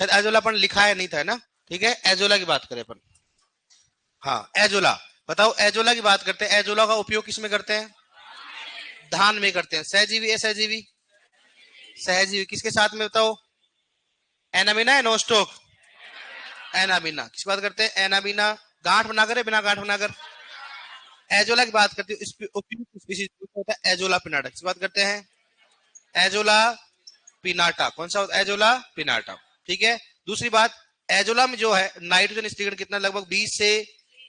शायद एजोला अपन लिखा है नहीं था ना, ठीक है। एजोला की बात करें अपन, हाँ एजोला, बताओ एजोला की बात करते हैं। एजोला का उपयोग किस में करते हैं? धान में करते हैं। सहजीवी, असहजीवी? सहजीवी किसके साथ में बताओ? एनामीना है नोस्टोक? एनामीना किस बात करते हैं? एनामीना गांठ बनाकर, बिना गांठ बनाकर? एजोला की बात करते हैं। उपयुक्त स्पीशीज होता है एजोला पिनाटा। किस बात करते हैं? Azolla piñata. कौन सा होता है? एजोला पिनाटा, ठीक है। दूसरी बात, एजोला में जो है नाइट्रोजन स्थिरीकरण कितना, लगभग 20 से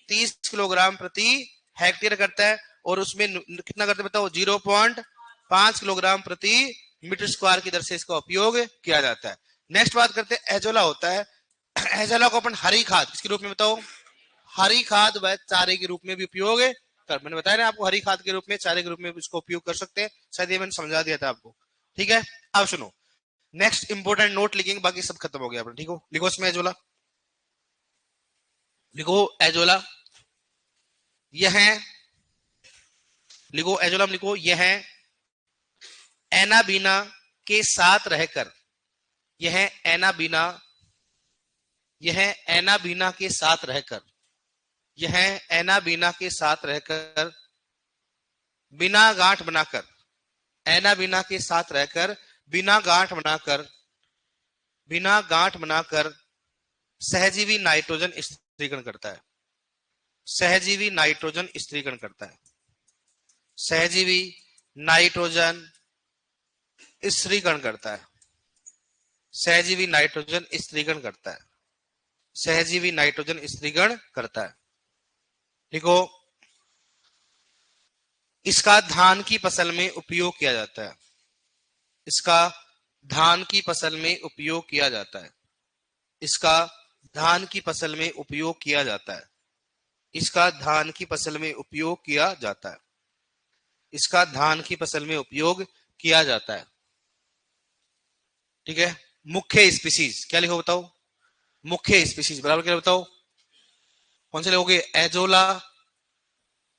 30 किलोग्राम प्रति हेक्टेयर करता है, और उसमें कितना करते हैं बताओ? 0.5 किलोग्राम प्रति मीटर स्क्वायर की दर से इसका उपयोग किया जाता है। नेक्स्ट बात करते हैं, एजोला होता है, एजोला को अपन हरी खाद किसके रूप में बताओ? हरी खाद व चारे के रूप में भी उपयोग कर, मैंने बताया ना आपको, हरी खाद के रूप में, चारे के रूप में इसको उपयोग कर सकते हैं। शायद ये मैंने समझा दिया था आपको, ठीक है। अब सुनो, नेक्स्ट इंपोर्टेंट नोट लिखेंगे, बाकी सब खत्म हो गया अपना, ठीक हो। लिखो इसमें एजोला, लिखो एजोला, यह है, लिखो एजोला में, लिखो यह है एनाबीना के साथ रहकर, यह एनाबीना, यह एनाबीना के साथ रहकर, यह एनाबीना के साथ रहकर बिना गांठ बनाकर, एनाबीना के साथ रहकर बिना गांठ बनाकर, बिना गांठ बनाकर सहजीवी नाइट्रोजन स्थिरीकरण करता है। सहजीवी नाइट्रोजन स्थिरीकरण करता है। सहजीवी नाइट्रोजन स्थिरीकरण करता है। सहजीवी नाइट्रोजन स्थिरीकरण करता है। सहजीवी नाइट्रोजन स्थिरीकरण करता है। देखो, इसका धान की फसल में उपयोग किया जाता है। इसका धान की फसल में उपयोग किया जाता है। इसका धान की फसल में उपयोग किया जाता है। इसका धान की फसल में उपयोग किया जाता है। इसका धान की फसल में उपयोग किया जाता है, ठीक है। मुख्य स्पीशीज क्या लिखो बताओ? मुख्य स्पीशीज बराबर क्या बताओ? कौन से लिखोगे? एजोला,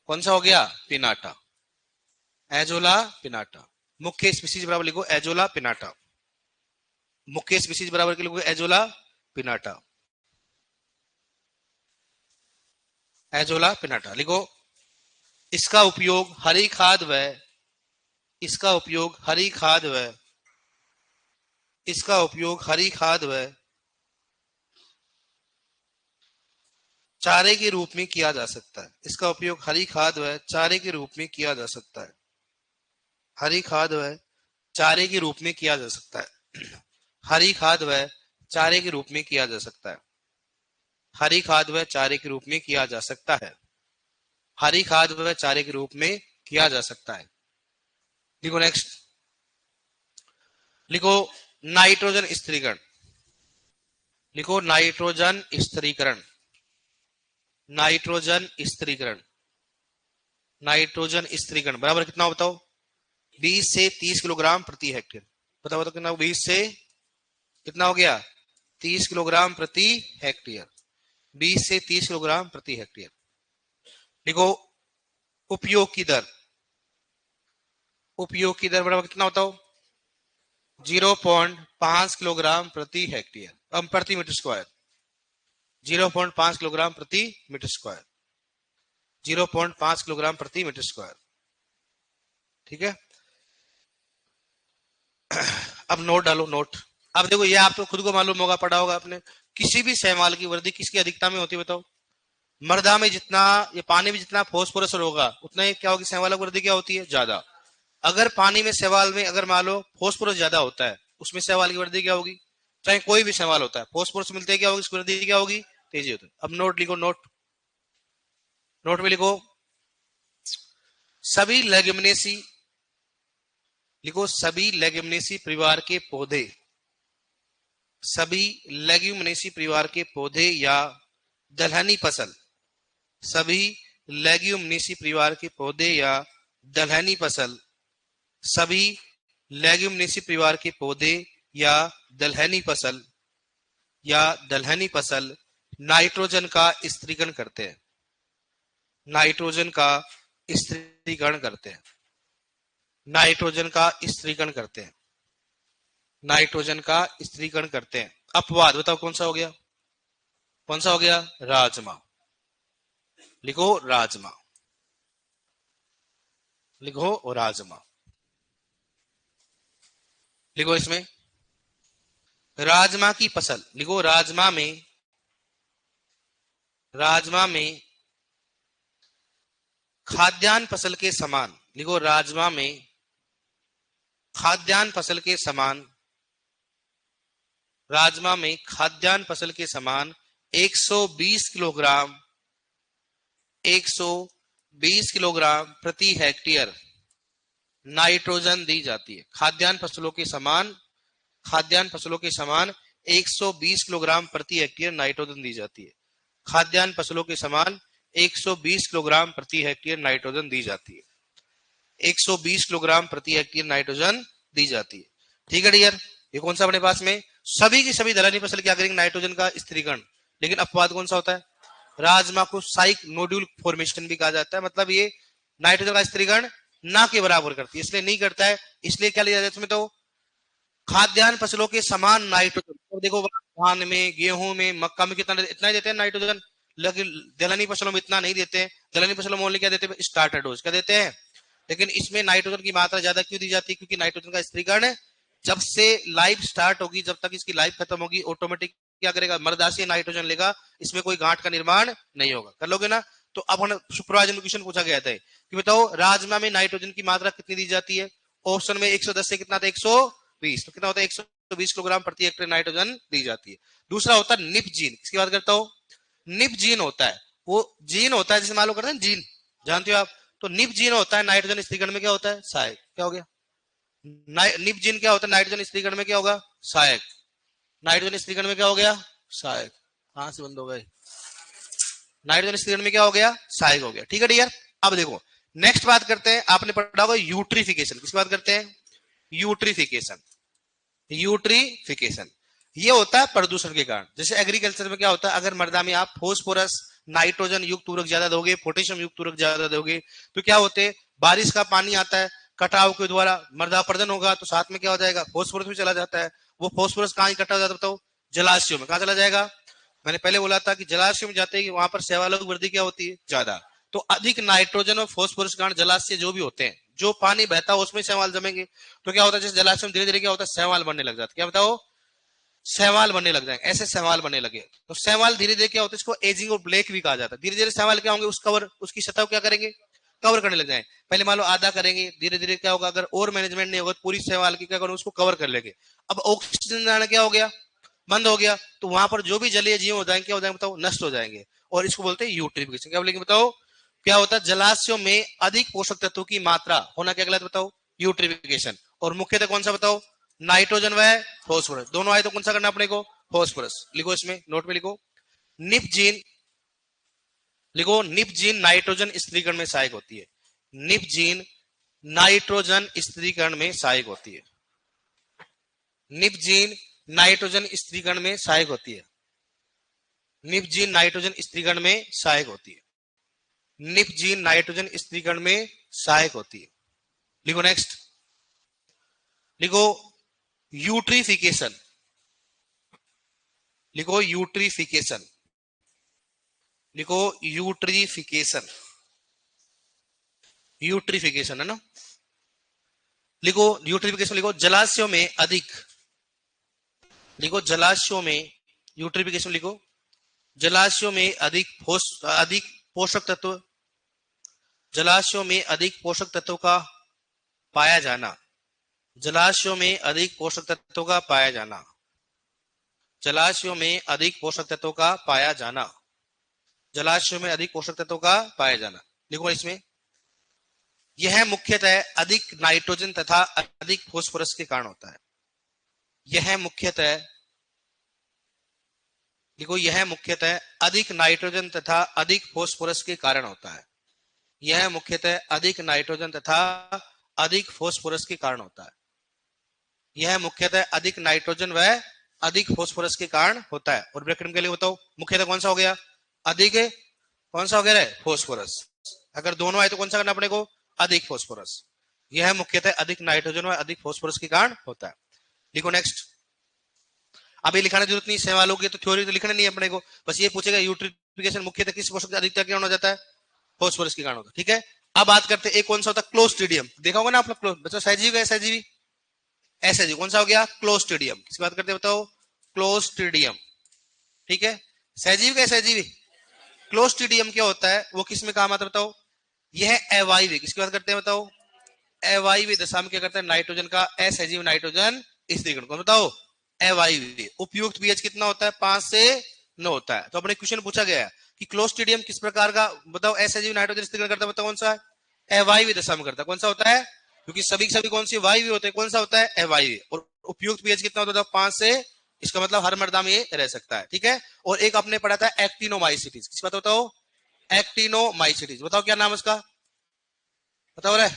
कौन सा हो गया? पिनाटा। Azolla piñata. मुख्य स्पीशीज बराबर लिखो एजोला पिनाटा। मुख्य स्पीशीज बराबर के लिखोगे एजोला पिनाटा। एजोला पिनाटा लिखो। इसका उपयोग हरी खाद व, इसका उपयोग हरी खाद व, इसका उपयोग हरी खाद व चारे के रूप में किया जा सकता है। इसका उपयोग हरी खाद व चारे के रूप में किया जा सकता है। हरी खाद व चारे के रूप में किया जा सकता है। हरी खाद व चारे के रूप में किया जा सकता है। हरी खाद व चारे के रूप में किया जा सकता है। हरी खाद व चारे के रूप में किया जा सकता है। लिखो नेक्स्ट, लिखो नाइट्रोजन स्थिरीकरण। लिखो नाइट्रोजन स्थिरीकरण। नाइट्रोजन स्थिरीकरण। नाइट्रोजन स्थिरीकरण बराबर कितना बताओ? 20 से 30 किलोग्राम प्रति हेक्टेयर। बताओ बताओ कितना? 20 से कितना हो गया? 30 किलोग्राम प्रति हेक्टेयर। 20 से 30 किलोग्राम प्रति हेक्टेयर। लिखो उपयोग की दर। उपयोग की दर बराबर कितना बताओ? 0.5 किलोग्राम प्रति हेक्टेयर, प्रति मीटर स्क्वायर। 0.5 किलोग्राम प्रति मीटर स्क्वायर। 0.5 किलोग्राम प्रति मीटर स्क्वायर, ठीक है। अब नोट डालो, नोट। अब देखो, ये आप तो खुद को मालूम होगा, पढ़ा होगा आपने। किसी भी शैवाल की वृद्धि किसकी अधिकता में होती है बताओ? मृदा में जितना, ये पानी में जितना फॉस्फोरस होगा उतना ही क्या होगी? शैवाल की वृद्धि क्या होती है? ज्यादा। अगर पानी में शैवाल में अगर मान लो फॉस्फोरस ज्यादा होता है, उसमें शैवाल की वृद्धि क्या होगी? चाहे कोई भी शैवाल होता है, फॉस्फोरस मिलते हैं, क्या होगी? उसकी वृद्धि क्या होगी? तेजी होती है। अब नोट लिखो, नोट, नोट में लिखो सभी लेग्यूमिनेसी, लिखो सभी लेग्यूमिनेसी परिवार के पौधे, सभी लेग्यूमिनेसी परिवार के पौधे या दलहनी फसल, सभी लेग्यूमिनेसी परिवार के पौधे या दलहनी फसल, सभी लेग्यूमिनेसी परिवार के पौधे या दलहनी फसल, या दलहनी फसल नाइट्रोजन का स्थिरीकरण करते हैं। नाइट्रोजन का स्थिरीकरण करते हैं। नाइट्रोजन का स्थिरीकरण करते हैं। नाइट्रोजन का स्थिरीकरण करते हैं। अपवाद बताओ कौन सा हो गया, कौन सा हो गया, राजमा। लिखो राजमा, लिखो राजमा, लिखो इसमें राजमा की फसल, लिखो राजमा में खाद्यान्न फसल के समान, लिखो राजमा में खाद्यान्न फसल के समान, राजमा में खाद्यान्न फसल के समान 120 किलोग्राम 120 किलोग्राम प्रति हेक्टेयर नाइट्रोजन दी जाती है। खाद्यान्न फसलों के समान, खाद्यान्न फसलों के समान 120 किलोग्राम प्रति हेक्टेयर नाइट्रोजन दी जाती है। खाद्यान्न फसलों के समान 120 किलोग्राम प्रति हेक्टेयर नाइट्रोजन दी जाती है। 120 किलोग्राम प्रति हेक्टेयर नाइट्रोजन दी जाती है। ठीक है डियर, ये कौन सा अपने पास में सभी की सभी दलहनी फसल क्या करेंगे, नाइट्रोजन का स्थिरीकरण। लेकिन अपवाद कौन सा होता है, राजमा को साइक नोड्यूल फॉर्मेशन भी कहा जाता है, मतलब ये नाइट्रोजन का स्थिरीकरण ना के बराबर करती है, इसलिए नहीं करता है। इसलिए क्या लिया जाता है इसमें, तो खाद्यान्न फसलों के समान नाइट्रोजन। तो देखो धान में, गेहूं में, मक्का में कितना इतना ही देते हैं नाइट्रोजन, लेकिन दलहनी फसलों में इतना नहीं देते हैं। दलहनी फसलों में ओनली क्या देते हैं, स्टार्टर डोज क्या देते हैं। लेकिन इसमें नाइट्रोजन की मात्रा ज्यादा क्यों दी जाती है, क्योंकि नाइट्रोजन का स्थिरीकरण जब से लाइफ स्टार्ट होगी, जब तक इसकी लाइफ खत्म होगी, ऑटोमेटिक क्या करेगा, मृदा नाइट्रोजन लेगा, इसमें कोई गांठ का निर्माण नहीं होगा। कर लोगे ना। तो अब हम सुपरवाइजर क्वेश्चन पूछा गया था कि बताओ राजमा में नाइट्रोजन की मात्रा कितनी दी जाती है। ऑप्शन में 110 से कितना था, 120, तो कितना होता है 120 किलोग्राम प्रति हेक्टेयर नाइट्रोजन दी जाती है। दूसरा होता है निप जीन, किसकी बात करता हूं, निप जीन होता है, वो जीन होता है जिसे मालूम करते हैं जीन, जानते हो आप। तो निप जीन होता है नाइट्रोजन स्थिरीकरण में क्या होता है, सहायक। क्या हो गया, निप जीन क्या होता है नाइट्रोजन स्थिरीकरण में क्या होगा, सहायक। नाइट्रोजन स्थिरीकरण में क्या हो गया, सहायक। कहां से बंद हो गए, नाइट्रोजन स्थिरीकरण में क्या हो गया, सहायक हो गया। ठीक है डियर, अब देखो नेक्स्ट बात करते हैं, आपने पढ़ा होगा यूट्रिफिकेशन, किसकी बात करते हैं, यूट्रिफिकेशन। यूट्रिफिकेशन ये होता है प्रदूषण के कारण। जैसे एग्रीकल्चर में क्या होता है, अगर मृदा में आप फॉस्फोरस नाइट्रोजन युक्त उर्वरक ज्यादा दोगे, पोटेशियम युक्त उर्वरक ज्यादा दोगे, तो क्या होते हैं, बारिश का पानी आता है, कटाव के द्वारा मृदा अपरदन होगा, तो साथ में क्या हो जाएगा, फॉस्फोरस भी चला जाता है। वो फॉस्फोरस कहाँ इकट्ठा हो जाता है बताओ, जलाशयों में। कहाँ चला जाएगा, मैंने पहले बोला था कि जलाशय में जाते हैं कि वहां पर शैवालों की वृद्धि क्या होती है, ज्यादा। तो अधिक नाइट्रोजन और फॉस्फोरस कारण जलाशय जो भी होते हैं, जो पानी बहता है उसमें शैवाल जमेंगे। तो क्या होता है, जैसे जलाशय में धीरे धीरे क्या होता है, शैवाल बनने लग जाता है। क्या बताओ, शैवाल बनने लग जाएंगे, ऐसे शैवाल बनने लगे। तो शैवाल धीरे धीरे क्या होता है, इसको एजिंग और ब्लैक भी कहा जाता है। धीरे धीरे शैवाल क्या होंगे, उस कवर, उसकी सतह क्या करेंगे, कवर करने लग जाए। पहले मान लो आधा करेंगे, धीरे धीरे क्या होगा, अगर और मैनेजमेंट नहीं होगा तो पूरी शैवाल की क्या करो, उसको कवर कर लेंगे। अब ऑक्सीजन जाना क्या हो गया, बंद हो गया। तो वहां पर जो भी जलीय जीव हो जाएंगे, क्या हो जाएंगे बताओ, नष्ट हो जाएंगे। और इसको बोलते हैं यूट्रिफिकेशन। क्या बोलेंगे बताओ, क्या होता है, जलाशयों में अधिक पोषक तत्वों की मात्रा होना क्या कहलाता है बताओ, यूट्रिफिकेशन। और मुख्यतः कौन सा बताओ, नाइट्रोजन व फॉस्फोरस दोनों आए तो कौन सा करना अपने को, फॉस्फोरस। लिखो इसमें नोट में लिखो, निप जीन, लिखो निप जीन नाइट्रोजन स्थिरीकरण में सहायक होती है। निप जीन नाइट्रोजन स्थिरीकरण में सहायक होती है। निप जीन नाइट्रोजन स्थिरीकरण में सहायक होती है। निप जीन नाइट्रोजन स्थिरीकरण में सहायक होती है। निप जीन नाइट्रोजन स्थिरीकरण में सहायक होती है। लिखो नेक्स्ट, लिखो यूट्रिफिकेशन, लिखो यूट्रिफिकेशन, लिखो यूट्रिफिकेशन, यूट्रिफिकेशन है ना। लिखो यूट्रिफिकेशन, लिखो जलाशयों में अधिक, लिखो जलाशयों में, यूट्रिफिकेशन लिखो जलाशयों में अधिक पोषक तत्व, जलाशयों में अधिक पोषक तत्वों का पाया जाना, जलाशयों में अधिक पोषक तत्वों का पाया जाना, जलाशयों में अधिक पोषक तत्वों का पाया जाना, जलाशयों में अधिक पोषक तत्वों का पाया जाना। लिखो इसमें, यह मुख्यतः अधिक नाइट्रोजन तथा अधिक फॉस्फोरस के कारण होता है। यह मुख्यतः, देखो यह मुख्यतः अधिक नाइट्रोजन तथा अधिक फॉस्फोरस के कारण होता है। यह मुख्यतः अधिक नाइट्रोजन तथा अधिक फॉस्फोरस के कारण होता है। यह मुख्यतः अधिक नाइट्रोजन व अधिक फॉस्फोरस के कारण होता है। और ब्रैकेट के लिए बताओ मुख्यतः कौन सा हो गया, अधिक, कौन सा हो गया फॉस्फोरस। अगर दोनों आए तो कौन सा करना अपने को, अधिक फॉस्फोरस। यह मुख्यतः अधिक नाइट्रोजन व अधिक फॉस्फोरस के कारण होता है। लिखो नेक्स्ट, अभी लिखाने की जरूरत नहीं, सेवा वालों की तो थ्योरी तो लिखना नहीं है अपने को, बस ये पूछेगा यूट्रिफिकेशन मुख्यतः किस पोषक का अधिकतर कारण हो जाता है, फॉस्फोरस के कारण होता है। ठीक है, अब बात करते हैं एक कौन सा होता है, क्लोस्ट्रिडियम। देखा होगा ना आप लोग, बच्चों सहजीवी का सहजीवी, एसएजीवी कौन सा हो गया, क्लोस्ट्रिडियम। किसकी बात करते हैं बताओ, क्लोस्ट्रिडियम। ठीक है, सहजीवी का सहजीवी, क्लोस्ट्रिडियम क्या होता है, वो किस में काम आता है बताओ, यह अवायवीय, किसकी बात करते हैं बताओ, अवायवीय दशा में क्या करता है, नाइट्रोजन का असहजीवी नाइट्रोजन स्थिरीकरण। कौन बताओ, अवायवीय। उपयुक्त पीएच कितना होता है, 5 से 9 होता है। तो अपने क्वेश्चन पूछा गया है कि क्लोस्ट्रिडियम किस प्रकार का बताओ असहजीवी नाइट्रोजन स्थिरीकरण करता है, बताओ कौन सा है, अवायवीय दशा में करता है। कौन सा होता है, क्योंकि सभी कौन सी वायवीय होते हैं, कौन सा होता है, अवायवीय। और उपयुक्त पीएच कितना होता है, 5 से, इसका मतलब हर मर्दा में ये रह सकता है। ठीक है, और एक आपने पढ़ा था एक्टिनोमाइसिटीज, किस बात बताओ, एक्टिनोमाइसिटीज। बताओ क्या नाम उसका, बताओ रे,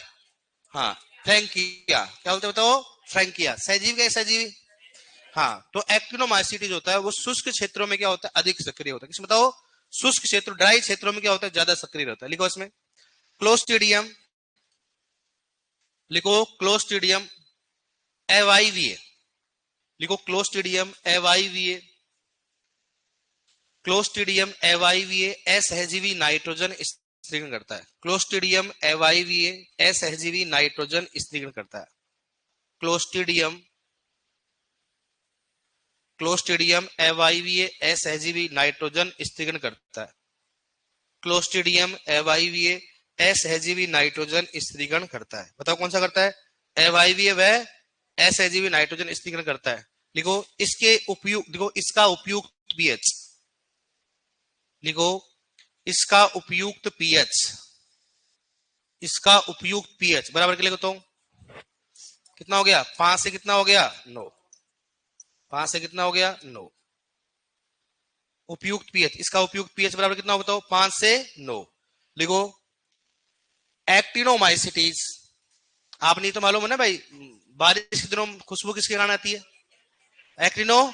हाँ फ्रैंकिया, क्या बोलते बताओ, फ्रैंकिया। सहजीवी का सहजीवी, हाँ। तो एक्टिनोमाइसिटीज होता है वो शुष्क क्षेत्रों में क्या होता है, अधिक सक्रिय होता है। किस बताओ, शुष्क क्षेत्र, ड्राई क्षेत्रों में क्या होता है, ज्यादा सक्रिय रहता है। लिखो इसमें क्लोस्ट्रिडियम, लिखो क्लोस्ट्रिडियम अवायवीय, लिखो क्लोस्ट्रिडियम अवायवीय, क्लोस्ट्रिडियम अवायवीय असहजीवी नाइट्रोजन स्थिरीकरण करता है। क्लोस्ट्रिडियम अवायवीय असहजीवी नाइट्रोजन स्थिरीकरण करता है। क्लोस्ट्रिडियम, क्लोस्ट्रिडियम अवायवीय असहजीवी नाइट्रोजन स्थिरीकरण करता है। क्लोस्ट्रिडियम अवायवीय असहजीवी नाइट्रोजन स्थिरीकरण करता है। बताओ कौन सा करता है, अवायवीय व असहजीवी नाइट्रोजन स्थिरीकरण करता है। लिखो इसके उपयुक्त, देखो इसका उपयुक्त पीएच, लिखो इसका उपयुक्त पीएच, इसका उपयुक्त पीएच बराबर के लिखो तो कितना हो गया, 5 से कितना हो गया 9, 5 से कितना हो गया 9। उपयुक्त पीएच, इसका उपयुक्त पीएच बराबर कितना हो बताओ, 5 से 9। लिखो एक्टिनोमाइसिटीज, आप नहीं तो मालूम है ना भाई, बारिश के दिनों खुशबू किसके कारण आती है, एक्टिनो,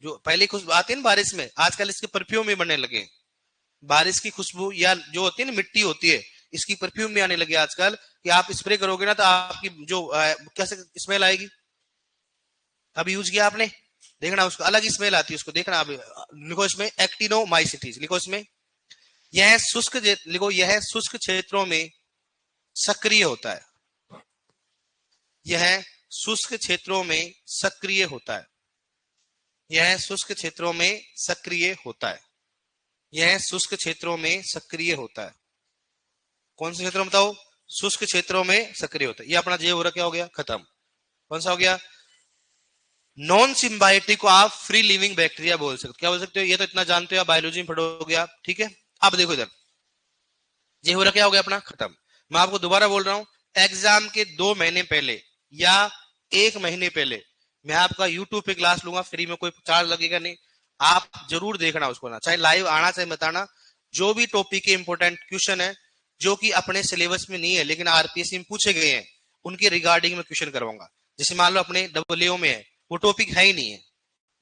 जो पहले खुशबू आती है ना बारिश में, आजकल इसके परफ्यूम भी बनने लगे। बारिश की खुशबू या जो होती है ना मिट्टी होती है, इसकी परफ्यूम भी आने लगे आजकल, कि आप स्प्रे करोगे ना तो आपकी जो कैसे स्मेल आएगी, अभी यूज किया आपने, देखना उसको अलग ही स्मेल आती है उसको, देखना अभी। लिखो इसमें एक्टिनोमाइसिटीज, लिखो इसमें यह शुष्क, लिखो यह शुष्क क्षेत्रों में सक्रिय होता है, यह शुष्क क्षेत्रों में सक्रिय होता है, यह शुष्क क्षेत्रों में सक्रिय होता है, यह शुष्क क्षेत्रों में सक्रिय होता है। कौन से क्षेत्रों में बताओ, शुष्क क्षेत्रों में सक्रिय होता है। ये अपना जे हो रहा क्या हो गया, खत्म। कौन सा हो गया, नॉन सिम्बायोटिक को आप फ्री लिविंग बैक्टीरिया बोल सकते हो। क्या बोल सकते हो, ये तो इतना जानते हो आप, बायोलॉजी में पढ़ोगे आप। ठीक है, अब देखो इधर, ये हो रहा क्या हो गया अपना, खत्म। मैं आपको दोबारा बोल रहा हूं, एग्जाम के 2 महीने पहले या 1 महीने पहले मैं आपका यूट्यूब पे क्लास लूंगा फ्री में, कोई चार्ज लगेगा नहीं, आप जरूर देखना उसको ना, चाहे लाइव आना चाहे बताना। जो भी टॉपिक के इंपोर्टेंट क्वेश्चन है जो कि अपने सिलेबस में नहीं है लेकिन आरपीएससी में पूछे गए हैं, उनके रिगार्डिंग में क्वेश्चन करवाऊंगा। जैसे मान लो अपने डब्ल्यूओ में है, वो टॉपिक है ही नहीं है,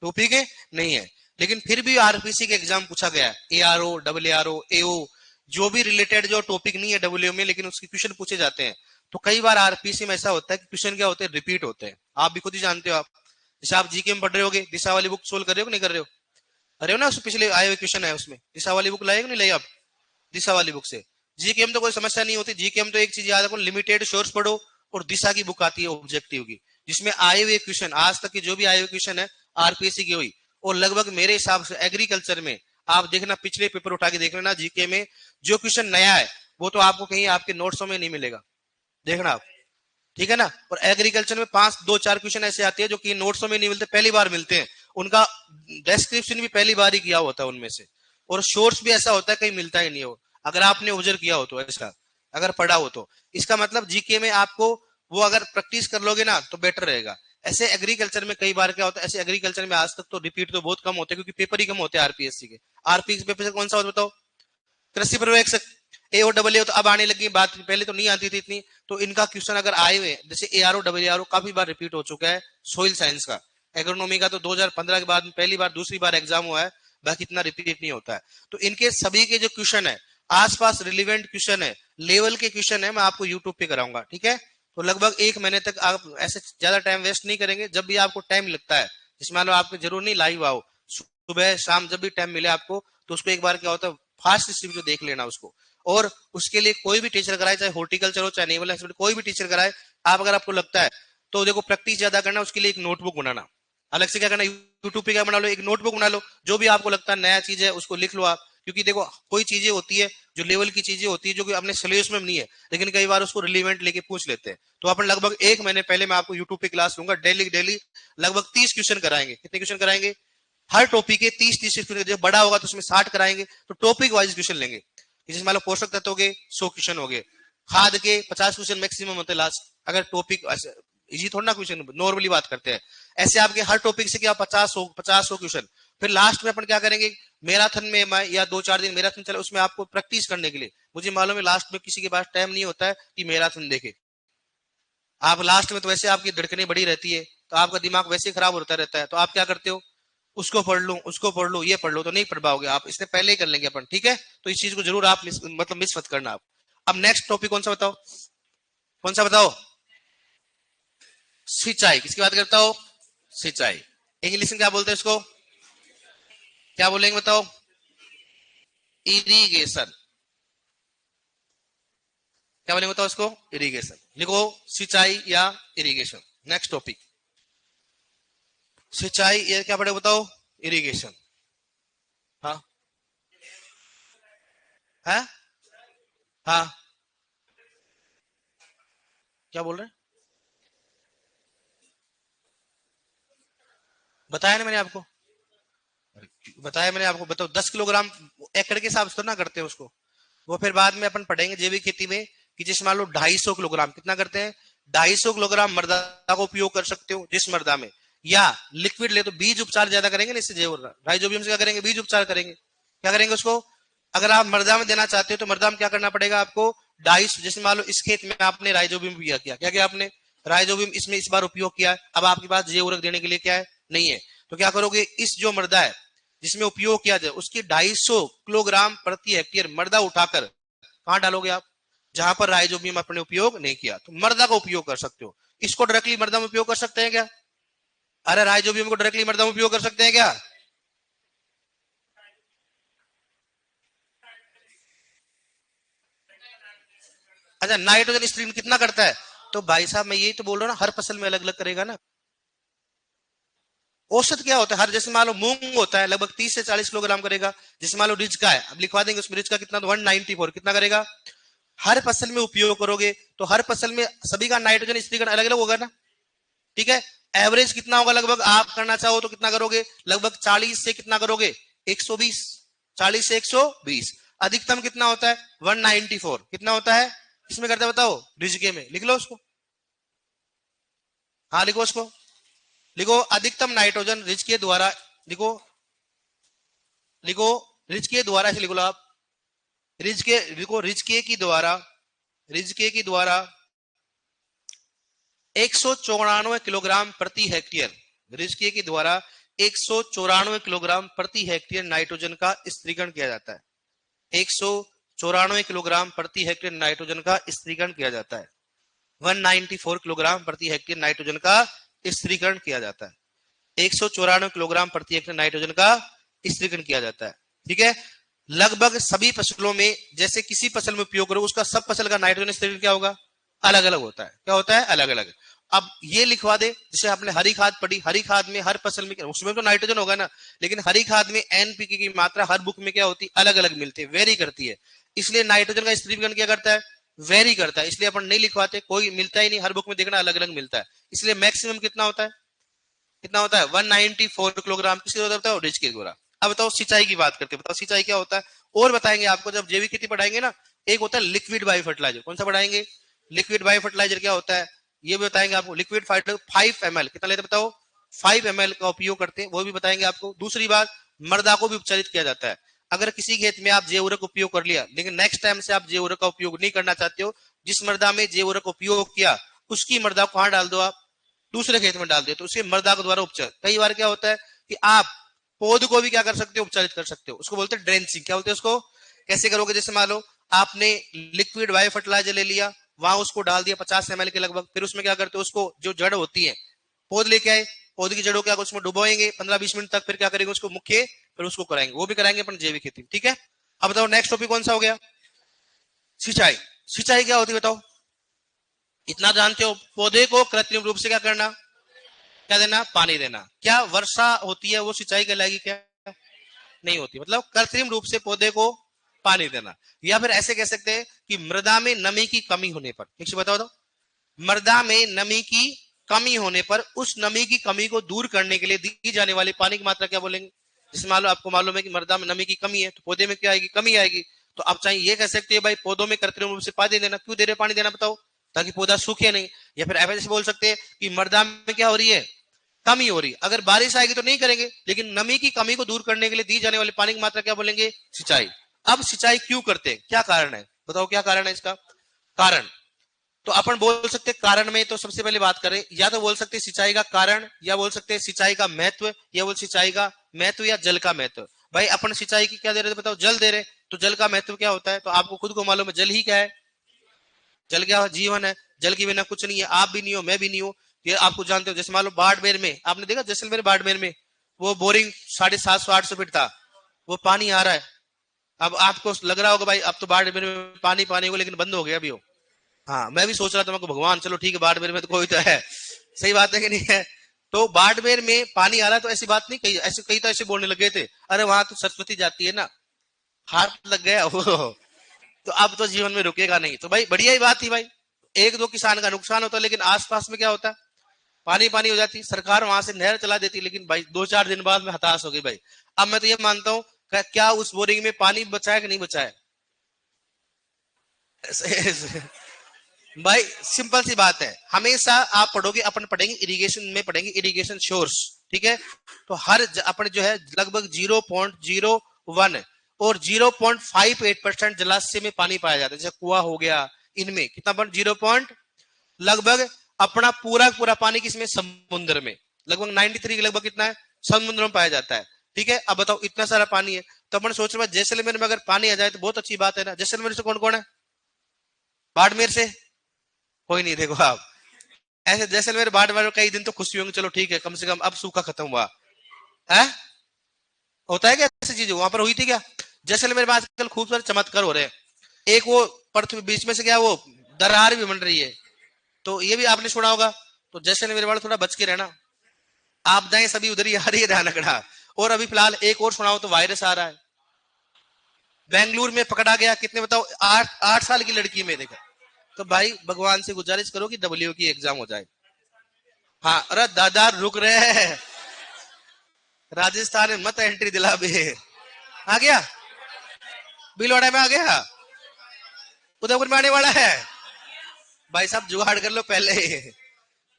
टॉपिक है नहीं है, लेकिन फिर भी आरपीएससी के एग्जाम पूछा गया, एआरओ, डब्ल्यूआरओ, एओ, जो भी रिलेटेड जो टॉपिक नहीं है डब्ल्यूओ में लेकिन उसके क्वेश्चन पूछे जाते हैं। तो कई बार आरपीएससी में ऐसा होता है कि क्वेश्चन क्या होते हैं, रिपीट होते हैं। आप भी खुद ही जानते हो, आप जैसे आप जीके में पढ़ रहे होगे, दिशा वाली बुक सोल्व कर रहे हो नहीं कर रहे हो, अरे हो ना, पिछले आए हुए क्वेश्चन है उसमें, दिशा वाली बुक लाएगा नहीं लाई आप, दिशा वाली बुक से जीके में तो कोई समस्या नहीं होती। जीके में तो एक चीज याद रखो, लिमिटेड सोर्स पढ़ो, और दिशा की बुक आती है ऑब्जेक्टिव की, जिसमें आए हुए क्वेश्चन, आज तक की जो भी आए हुए क्वेश्चन है आरपीएससी की हुई, और लगभग मेरे हिसाब से एग्रीकल्चर में आप देखना, पिछले पेपर उठा के देख लेना, जीके में जो क्वेश्चन नया है वो तो आपको कहीं आपके नोट्सों में नहीं मिलेगा, देखना आप। ठीक है ना, और एग्रीकल्चर में 5-2-4 क्वेश्चन ऐसे आते हैं जो कि नोट्सों में नहीं मिलते, पहली बार मिलते हैं, उनका डिस्क्रिप्शन भी पहली बार ही किया होता है उनमें से, और सोर्स भी ऐसा होता है कहीं मिलता ही नहीं हो, अगर आपने ऑब्जर्व किया हो तो, ऐसा अगर पढ़ा हो तो। इसका मतलब जीके में आपको वो अगर प्रैक्टिस कर लोगे ना तो बेटर रहेगा। ऐसे एग्रीकल्चर में कई बार क्या होता है, ऐसे एग्रीकल्चर में आज तक तो रिपीट तो बहुत कम होते हैं, क्योंकि पेपर ही कम होते हैं आरपीएससी के। आरपीएससी पेपर से कौन सा होता बताओ, कृषि पर्यवेक्षक, एओ डब्ल्यू तो अब आने लगी बात, पहले तो नहीं आती थी इतनी। तो इनका क्वेश्चन अगर आए हुए जैसे एआरओ डब्ल्यूआरओ काफी बार रिपीट हो चुका है, सोइल साइंस का, एग्रोनॉमी का तो 2015 के बाद पहली बार दूसरी बार एग्जाम हुआ है, बाकी इतना रिपीट नहीं होता है। तो इनके सभी के जो क्वेश्चन है आसपास रिलेवेंट क्वेश्चन है, लेवल के क्वेश्चन है, मैं आपको यूट्यूब पे कराऊंगा। ठीक है, तो लगभग 1 महीने तक आप ऐसे ज्यादा टाइम वेस्ट नहीं करेंगे, जब भी आपको टाइम लगता है जिसमें मान लो आपको जरूर नहीं लाइव आओ, सुबह शाम जब भी टाइम मिले आपको, तो उसको एक बार क्या होता है फास्ट स्ट्रीम जो देख लेना उसको। और उसके लिए कोई भी टीचर कराए, चाहे हॉर्टिकल्चर हो चाहे नेवल हस्बेंड्री, कोई भी टीचर कराए, आप अगर आपको लगता है तो देखो प्रैक्टिस ज्यादा करना, उसके लिए एक नोटबुक बनाना अलग से, क्या करना यूट्यूब पे क्या बना लो, एक नोटबुक बना लो, जो भी आपको लगता है नया चीज है उसको लिख लो आप। क्योंकि देखो कोई चीजें होती है जो लेवल की चीजें होती है जो कि अपने सिलेबस में नहीं है, लेकिन कई बार उसको रिलेवेंट लेके पूछ लेते हैं। तो अपन लगभग 1 महीने पहले मैं आपको यूट्यूब पे क्लास लूंगा, डेली डेली लगभग 30 क्वेश्चन कराएंगे। कितने क्वेश्चन कराएंगे? हर टॉपिक के 30-30 क्वेश्चन, जब बड़ा होगा तो उसमें 60 कराएंगे। तो टॉपिक वाइज क्वेश्चन लेंगे, जैसे मान लो पोषक तत्व के 100 क्वेश्चन हो गए, खाद के 50 क्वेश्चन मैक्सिमम होते हैं लास्ट, अगर टॉपिक इजी थोड़ा ना क्वेश्चन, नॉर्मली बात करते हैं। ऐसे आपके हर टॉपिक से क्या 50 क्वेश्चन। फिर लास्ट में अपन क्या करेंगे, मैराथन में मैं या 2-4 दिन मैराथन चले, उसमें आपको प्रैक्टिस करने के लिए, मुझे मालूम है लास्ट में किसी के पास टाइम नहीं होता है कि मैराथन देखे। आप लास्ट में तो वैसे आपकी धड़कनें बढ़ी रहती है, तो आपका दिमाग वैसे खराब होता रहता है, तो आप क्या करते हो, उसको पढ़ लो उसको पढ़ लो ये पढ़ लो, तो नहीं पढ़ पाओगे आप, इससे पहले ही कर लेंगे अपन, ठीक है। तो इस चीज को जरूर आप मतलब मिस मत करना आप। अब नेक्स्ट टॉपिक कौन सा बताओ, कौन सा बताओ? सिंचाई। किसकी बात करता हो? सिंचाई। इंग्लिश में क्या बोलते हैं इसको, क्या बोलेंगे बताओ? इरिगेशन। क्या बोलेंगे बताओ इसको? इरिगेशन। लिखो सिंचाई या इरिगेशन। नेक्स्ट टॉपिक सिंचाई, ये क्या पढ़े बताओ? इरिगेशन। हाँ है, हाँ क्या बोल रहे हैं? बताया ना मैंने आपको, बताया मैंने आपको, बताओ 10 किलोग्राम एकड़ के हिसाब से तो ना करते हैं उसको, वो फिर बाद में अपन पढ़ेंगे जैविक खेती में, कि जिस मान लो 250 किलोग्राम, कितना करते हैं 250 किलोग्राम मृदा का उपयोग कर सकते हो जिस मृदा में, या लिक्विड ले तो बीज उपचार ज्यादा करेंगे ना इससे, जैव राइजोबियम से क्या करेंगे, बीज उपचार करेंगे। क्या करेंगे उसको, अगर आप मृदा में देना चाहते हो तो मृदा में क्या करना पड़ेगा आपको, 250, जैसे मान लो इस खेत में आपने राइजोबियम किया, क्या क्या आपने राइजोबियम इसमें इस बार उपयोग किया है, अब आपके पास जैव उर्वरक देने के लिए क्या है, नहीं है, तो क्या करोगे, इस जो मृदा है जिसमें उपयोग किया जाए उसकी 250 किलोग्राम प्रति हेक्टेयर मृदा उठाकर कहां डालोगे आप, जहां पर राइजोबियम अपने उपयोग नहीं किया, तो मृदा का उपयोग कर सकते हो। इसको डायरेक्टली मृदा में उपयोग कर सकते हैं क्या? अरे राइजोबियम को डायरेक्टली मृदा में उपयोग कर सकते हैं क्या? अच्छा नाइट्रोजन स्त्रीण कितना करता है, तो भाई साहब मैं यही तो बोल रहा हूँ ना, हर फसल में अलग अलग करेगा ना। औसत क्या होता है, हर जैसे मान लो मूंग होता है लगभग 30 से 40 किलोग्राम करेगा, जैसे मान लो रिज का है, अब लिखवा देंगे उसमें रिज का कितना, तो 194 कितना करेगा। हर फसल में उपयोग करोगे तो हर फसल में सभी का नाइट्रोजन स्त्रीकरण अलग अलग होगा ना, ठीक है। एवरेज कितना होगा लगभग, आप करना चाहो तो कितना करोगे, लगभग 40 से कितना करोगे, 120, 40 से 120। अधिकतम कितना होता है 194, कितना होता है इसमें करते बताओ, रिजके में लिख लो उसको, हाँ लिखो उसको, लिखो अधिकतम नाइट्रोजन रिज के द्वारा, लिखो, लिखो रिज के द्वारा, ऐसे लिखो लो आप, रिज के लिखो, रिज के की द्वारा, रिज के की द्वारा 194 किलोग्राम प्रति हेक्टेयर, रिजके के द्वारा 194 किलोग्राम प्रति हेक्टेयर नाइट्रोजन का स्त्रीकरण किया जाता है। 194 किलोग्राम प्रति हेक्टेयर नाइट्रोजन का स्त्रीकरण किया जाता है। 194 किलोग्राम प्रति हेक्टेयर नाइट्रोजन का स्त्रीकरण किया जाता है। 194 किलोग्राम प्रति हेक्टेयर नाइट्रोजन का स्त्रीकरण किया जाता है, ठीक है। लगभग सभी फसलों में, जैसे किसी फसल में उपयोग करो उसका सब फसल का नाइट्रोजन स्त्रीकरण क्या होगा, अलग अलग होता है। क्या होता है, अलग अलग। अब ये लिखवा दे, जैसे आपने हरी खाद पढ़ी, हरी खाद में हर फसल में उसमें तो नाइट्रोजन होगा ना, लेकिन हरी खाद में एनपीके की मात्रा हर बुक में क्या होती है, अलग अलग मिलती है, वेरी करती है। इसलिए नाइट्रोजन का स्त्रीकरण क्या करता है, वेरी करता है, इसलिए अपन नहीं लिखवाते, कोई मिलता ही नहीं, हर बुक में देखना अलग अलग मिलता है। इसलिए मैक्सिमम कितना होता है, कितना होता है 194 किलोग्राम, किसके द्वारा बताओ, रिच के द्वारा। अब बताओ सिंचाई की बात करते हैं, बताओ सिंचाई क्या होता है, और बताएंगे आपको जब जैविक खेती पढ़ाएंगे ना। एक होता है लिक्विड बायो फर्टिलाइजर, कौन सा पढ़ाएंगे, लिक्विड बायो फर्टिलाइजर क्या होता है ये भी बताएंगे आपको। लिक्विड फर्टिलाइजर 5 ml कितना लेते बताओ, 5 ml का उपयोग करते हैं, वो भी बताएंगे आपको। दूसरी बात, मृदा को भी उपचारित किया जाता है। अगर किसी खेत में आप जैव उर्वरक उपयोग कर लिया, लेकिन नेक्स्ट टाइम से आप जैव उर्वरक का उपयोग नहीं करना चाहते हो, जिस मृदा में जैव उर्वरक उपयोग किया उसकी मृदा को कहां डाल दो आप, दूसरे खेत में डाल दिया, तो उसके मृदा के द्वारा उपचार। कई बार क्या होता है कि आप पौध को भी क्या कर सकते हो, उपचारित कर सकते हो, उसको बोलते हैं ड्रेंचिंग। क्या बोलते हैं उसको, कैसे करोगे, जैसे मान लो आपने लिक्विड बायो फर्टिलाइजर ले लिया, वहां उसको डाल दिया 50 ml के लगभग, फिर उसमें क्या करते हो, उसको जो जड़ होती है पौध लेके आए, पौधे की जड़ों क्या उसमें डुबोएंगे 15-20 मिनट तक, फिर क्या करेंगे उसको मुख्य, फिर उसको कराएंगे, वो भी कराएंगे अपन जैविक खेती। ठीक है, अब बताओ नेक्स्ट टॉपिक कौन सा हो गया? सिंचाई। सिंचाई क्या होती है बताओ? इतना जानते हो, पौधे को कृत्रिम रूप से क्या करना, क्या देना, पानी देना। क्या वर्षा होती है वो सिंचाई कहलाएगी क्या? नहीं होती। मतलब कृत्रिम रूप से पौधे को पानी देना। या फिर ऐसे कह सकते हैं कि मृदा में नमी की कमी होने पर, ठीक से बताओ तो, मृदा में नमी की कमी होने पर उस नमी की कमी को दूर करने के लिए दी जाने वाली पानी की मात्रा क्या बोलेंगे? जैसे मान लो आपको मालूम है कि मृदा में नमी की कमी है, तो पौधे में क्या आएगी, कमी आएगी। तो आप चाहे ये कह सकते हैं भाई पौधों में कृत्रिम रूप से पानी देना। क्यों दे रहे पानी देना बताओ? ताकि पौधा सूखे नहीं। या फिर ऐसे बोल सकते हैं कि मृदा में क्या हो रही है, कमी हो रही। अगर बारिश आएगी तो नहीं करेंगे, लेकिन नमी की कमी को दूर करने के लिए दी जाने वाली पानी की मात्रा क्या बोलेंगे, सिंचाई। अब सिंचाई क्यों करते हैं, क्या कारण है बताओ, क्या कारण है इसका? कारण तो अपन बोल सकते कारण में तो सबसे पहले बात करें, या तो बोल सकते हैं सिंचाई का कारण, या बोल सकते हैं सिंचाई का महत्व, या बोल सिंचाई का महत्व या जल का महत्व। भाई अपन सिंचाई की क्या दे रहे थे बताओ, जल दे रहे, तो जल का महत्व क्या होता है? तो आपको खुद को मालूम है, जल ही क्या है, जल क्या जीवन है। जल के बिना कुछ नहीं है, आप भी नहीं हो, मैं भी नहीं हूं, ये आपको जानते हो। जैसे मान लो बाड़मेर में आपने देखा, जैसलमेर बाड़मेर में वो बोरिंग 750-800 फीट था, वो पानी आ रहा है। अब आपको लग रहा होगा भाई अब तो बाड़मेर में पानी पानी होगा, लेकिन बंद हो गया अभी वो। हाँ, मैं भी सोच रहा था, मैं भगवान चलो ठीक है बाड़मेर में तो कोई तो है, सही बात है कि नहीं है? तो बाड़मेर में पानी आ रहा है तो ऐसी बात नहीं, कही ऐसे कई तो ऐसे बोलने लगे थे, अरे वहां तो सरस्वती जाती है ना, हाथ लग गया वो। तो अब तो जीवन में रुकेगा नहीं। तो भाई बढ़िया ही बात थी भाई, एक दो किसान का नुकसान होता, लेकिन आसपास में क्या होता, पानी पानी हो जाती, सरकार वहां से नहर चला देती। लेकिन भाई 2-4 दिन बाद में हताश हो गई भाई। अब मैं तो ये मानता हूँ, क्या उस बोरिंग में पानी बचाया कि नहीं बचाया? भाई सिंपल सी बात है, हमेशा आप पढ़ोगे, अपन पढ़ेंगे इरिगेशन में, पढ़ेंगे इरिगेशन सोर्स, ठीक है? तो हर अपन जो है लगभग 0.01 और 0.58% जलाशय में पानी पाया जाता है। जैसे कुआं हो गया, इनमें कितना पर 0. लगभग अपना पूरा पूरा पानी किसमें, समुद्र में। लगभग 93 के लगभग कितना है, समुद्र में पाया जाता है। ठीक है, अब बताओ इतना सारा पानी है, तो अपन सोच रहे जैसलमेर में अगर पानी आ जाए तो बहुत अच्छी बात है ना। जैसलमेर से कौन कौन है, बाड़मेर से कोई नहीं। देखो आप ऐसे जैसलमेर बाड़मेर कई दिन तो खुशी होंगे, चलो ठीक है कम से कम अब सूखा खत्म हुआ है। होता है क्या ऐसी चीज, वहां पर हुई थी क्या? जैसलमेर में आजकल खूब सारे चमत्कार हो रहे हैं। एक वो पृथ्वी बीच में से क्या वो दरार भी बन रही है, तो ये भी आपने सुना होगा। तो जैसलमेर वाले थोड़ा बच के रहना, आप जाए सभी उधर ही आ रही है ध्यान रखना। और अभी फिलहाल एक और सुनाओ, तो वायरस आ रहा है, बेंगलुरु में पकड़ा गया, कितने बताओ, 8 साल की लड़की में, देखा। तो भाई भगवान से गुजारिश करो कि डब्ल्यू की एग्जाम हो जाए। हाँ, अरे दादा रुक रहे हैं, राजस्थान में मत एंट्री दिला बे। आ गया, भीलवाड़ा में आ गया, उदयपुर में आने वाला है। भाई साहब जुगाड़ कर लो पहले।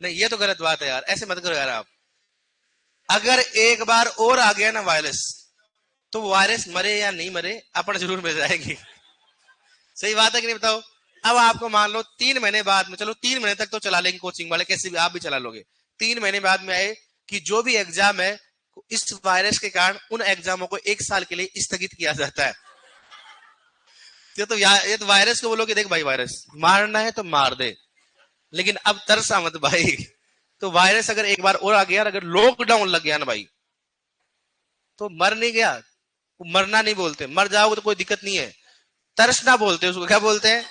नहीं ये तो गलत बात है यार, ऐसे मत करो यार आप। अगर एक बार और आ गया ना वायरस, तो वायरस मरे या नहीं मरे अपन जरूर मिल जाएगी। सही बात है कि नहीं बताओ? अब आपको मान लो 3 महीने बाद में, चलो 3 महीने तक तो चला लेंगे कोचिंग वाले, कैसे भी आप भी चला लोगे। 3 महीने बाद में आए कि जो भी एग्जाम है इस वायरस के कारण उन एग्जामों को 1 साल के लिए स्थगित किया जाता है। ये तो वायरस को बोलो कि देख भाई वायरस मारना है तो मार दे, लेकिन अब तरसा मत भाई। तो वायरस अगर एक बार और आ गया, अगर लॉकडाउन लग गया ना भाई, तो मर नहीं गया, मरना नहीं बोलते, मर जाओगे तो कोई दिक्कत नहीं है, तरसना बोलते हैं उसको, क्या बोलते हैं?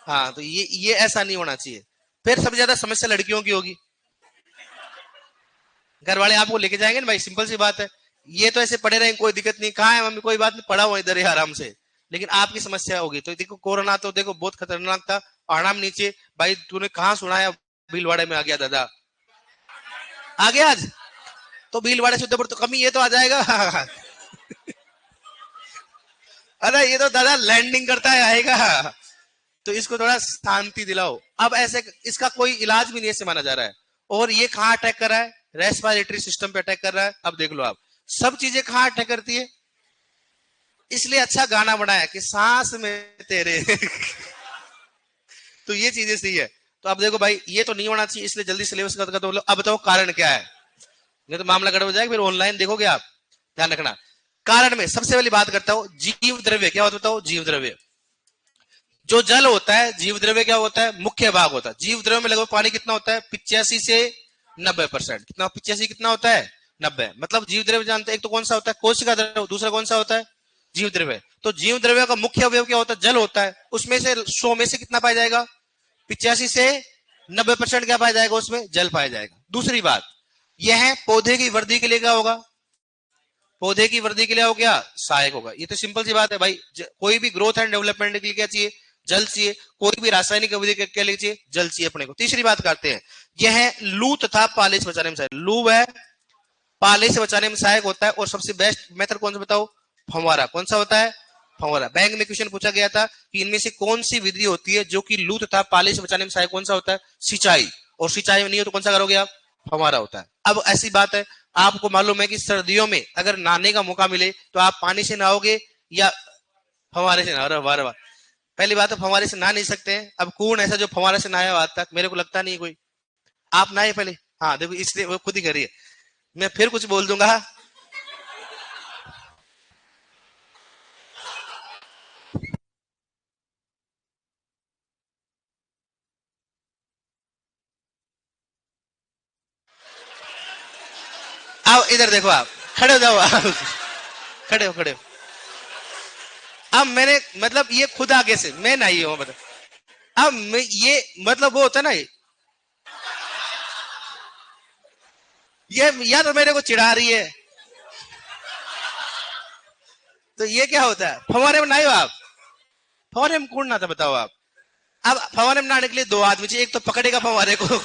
हाँ, तो ये ऐसा नहीं होना चाहिए। फिर सबसे ज्यादा समस्या लड़कियों की होगी, घर वाले आपको लेके जाएंगे ना भाई, सिंपल सी बात है। ये तो ऐसे पड़े रहेंगे, कोई दिक्कत नहीं, कहाँ है मम्मी, कोई बात नहीं, पड़ा हुआ इधर है आराम से। लेकिन आपकी समस्या होगी। तो देखो कोरोना तो देखो बहुत खतरनाक था, आराम नीचे। भाई तूने कहाँ सुना है भीलवाड़े में आ गया दादा, आ गया आज, तो भीलवाड़े से उधर तो कमी ये तो आ जाएगा। अरे ये तो दादा लैंडिंग करता है आएगा, तो इसको थोड़ा शांति दिलाओ। अब ऐसे इसका कोई इलाज भी नहीं ऐसे माना जा रहा है। और ये कहाँ अटैक कर रहा है, रेस्पिरेटरी सिस्टम पे अटैक कर रहा है। अब देख लो आप, सब चीजें कहाँ अटैक करती है। इसलिए अच्छा गाना बनाया कि सांस में तेरे। तो ये चीजें सही है। तो अब देखो भाई ये तो नहीं होना चाहिए, इसलिए जल्दी सिलेबस का तो बोलो। अब बताओ कारण क्या है, नहीं तो मामला गड़बड़ हो जाएगा, फिर ऑनलाइन देखोगे आप, ध्यान रखना। कारण में सबसे पहली बात करता हूं, जीव द्रव्य क्या होता है, जीव द्रव्य। जो जल होता है, जीव द्रव्य क्या होता है, मुख्य भाग होता है। जीव द्रव्य में लगभग पानी कितना होता है, 85 से 90%। कितना 85 कितना होता है 90। मतलब जीव द्रव्य जानते हैं, एक तो कौन सा होता है कोशिका द्रव्य, दूसरा कौन सा होता है जीव द्रव्य। तो जीव द्रव्य का मुख्य अवयव क्या होता है जल होता है। उसमें से 100 में से कितना पाया जाएगा 85 से 90% क्या पाया जाएगा उसमें जल पाया जाएगा। दूसरी बात यह पौधे की वृद्धि के लिए क्या होगा, पौधे की वृद्धि के लिए हो गया सहायक होगा। ये तो सिंपल सी बात है भाई, कोई भी ग्रोथ एंड डेवलपमेंट के लिए क्या चाहिए जल चाहिए, कोई भी रासायनिक अवधि के लिए चाहिए जल चाहिए अपने को। तीसरी बात करते हैं, यह लू तथा पाले से बचाने में सहायक, लू है पाले से बचाने में सहायक होता है। और सबसे बेस्ट मेथड कौन सा बताओ फंवारा। कौन सा होता है फंवारा। बैंक में क्वेश्चन पूछा गया था कि इनमें से कौन सी विधि होती है जो कि लू तथा पाले से बचाने में सहायक, कौन सा होता है सिंचाई। और सिंचाई में नहीं हो तो कौन सा करोगे आप फंवारा होता है। अब ऐसी बात है आपको मालूम है कि सर्दियों में अगर नहाने का मौका मिले तो आप पानी से नहाओगे या फंवारे से नहाओगे। वाह वाह, पहली बात तो फंवारे से नहा नहीं सकते हैं। अब कौन ऐसा जो फंवारे से नहाया आज तक, मेरे को लगता नहीं कोई। आप नहाए पहले, हाँ देखो इसलिए वो खुद ही करिए, मैं फिर कुछ बोल दूंगा। आओ इधर देखो, आप खड़े हो जाओ, आप खड़े हो खड़े हो। अब मैंने मतलब ये खुद आगे से मैं नहीं हूं मतलब, अब मैं ये मतलब वो होता ना ये या तो मेरे को चिढ़ा रही है, तो ये क्या होता है फवारे में नहीं हो आप, फवारे में कौन ना था बताओ आप। अब फवारे में नहाने के लिए दो आदमी चाहिए, एक तो पकड़ेगा फवारे को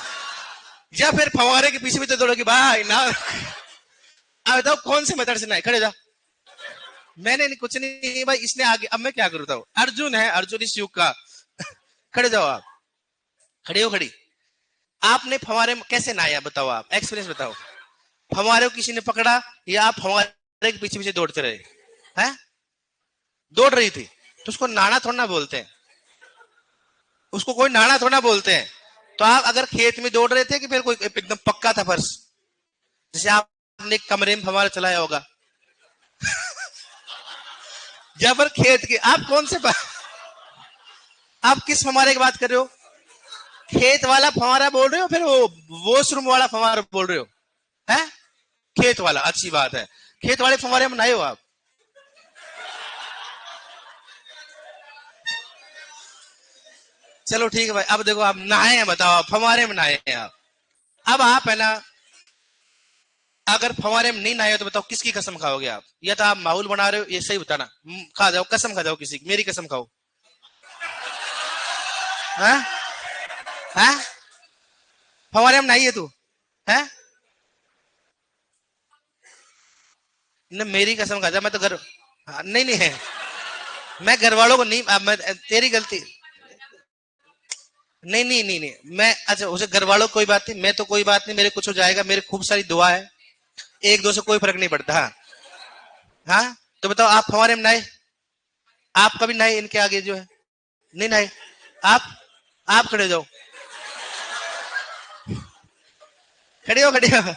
या फिर फवारे के पीछे पीछे दौड़ोगे भाई ना। अब बताओ कौन से मेथड से नहाए, खड़े जा। मैंने नहीं कुछ नहीं भाई, इसने आगे, अब मैं क्या करूँ बताओ। अर्जुन है, अर्जुन इस युग का। खड़े जाओ आप, खड़े हो खड़ी। आपने फवारे में कैसे नहाया बताओ, आप एक्सपीरियंस बताओ। फवारे को किसी ने पकड़ा या आप फवारे के पीछे पीछे दौड़ते रहे हैं। दौड़ रही थी तो उसको नहाना थोड़ा ना बोलते हैं, उसको कोई नहाना थोड़ा ना बोलते हैं। तो आप अगर खेत में दौड़ रहे थे कि फिर कोई एकदम पक्का था फर्श, जैसे आपने कमरे में फवारा चलाया होगा या फिर खेत के, आप कौन से आप किस फवारे की बात कर रहे हो, खेत वाला फवारा बोल रहे हो फिर वो वॉशरूम वाला फवारा बोल रहे हो हैं। खेत वाला, अच्छी बात है, खेत वाले फवारे में नहाए हो आप। चलो ठीक है भाई, अब देखो आप नहाए हैं बताओ, आप फवारे में नहाए हैं आप। अब आप है ना अगर फवारे में नहीं नहाए हो तो बताओ किसकी कसम खाओगे आप, या तो आप माहौल बना रहे हो, ये सही बताना। खा जाओ कसम, खा जाओ किसी की, मेरी कसम खाओ। हैं हैं फवारे में नहाई है तू हैं न, मेरी कसम खा जा, मैं तो घर, हाँ, नहीं नहीं है, मैं घर वालों को नहीं, मैं तेरी गलती, नहीं नहीं नहीं नहीं मैं, अच्छा उसे घर वालों को कोई बात नहीं, मैं तो कोई बात नहीं, मेरे कुछ हो जाएगा, मेरे खूब सारी दुआ है, एक दो से कोई फर्क नहीं पड़ता। हाँ हाँ, तो बताओ आप फवारे में नहाए, आप कभी नहाए इनके आगे जो है, नहीं नहाए आप खड़े हो जाओ, खड़े हो खड़े हो,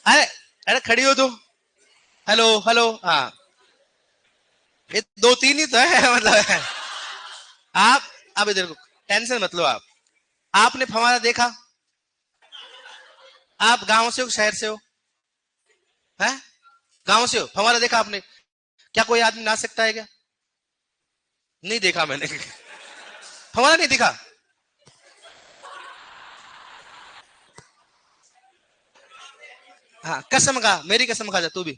अरे अरे खड़ी हो तुम, हेलो हेलो, हाँ ये दो तीन ही तो है मतलब है। आप अब इधर को टेंशन मत लो आप, आपने फवारा देखा, आप गांव से हो शहर से हो हैं, गांव से हो, फवारा देखा आपने, क्या कोई आदमी नहा सकता है क्या, नहीं देखा मैंने फवारा नहीं दिखा। हाँ कसम खा, मेरी कसम खा जा तू भी,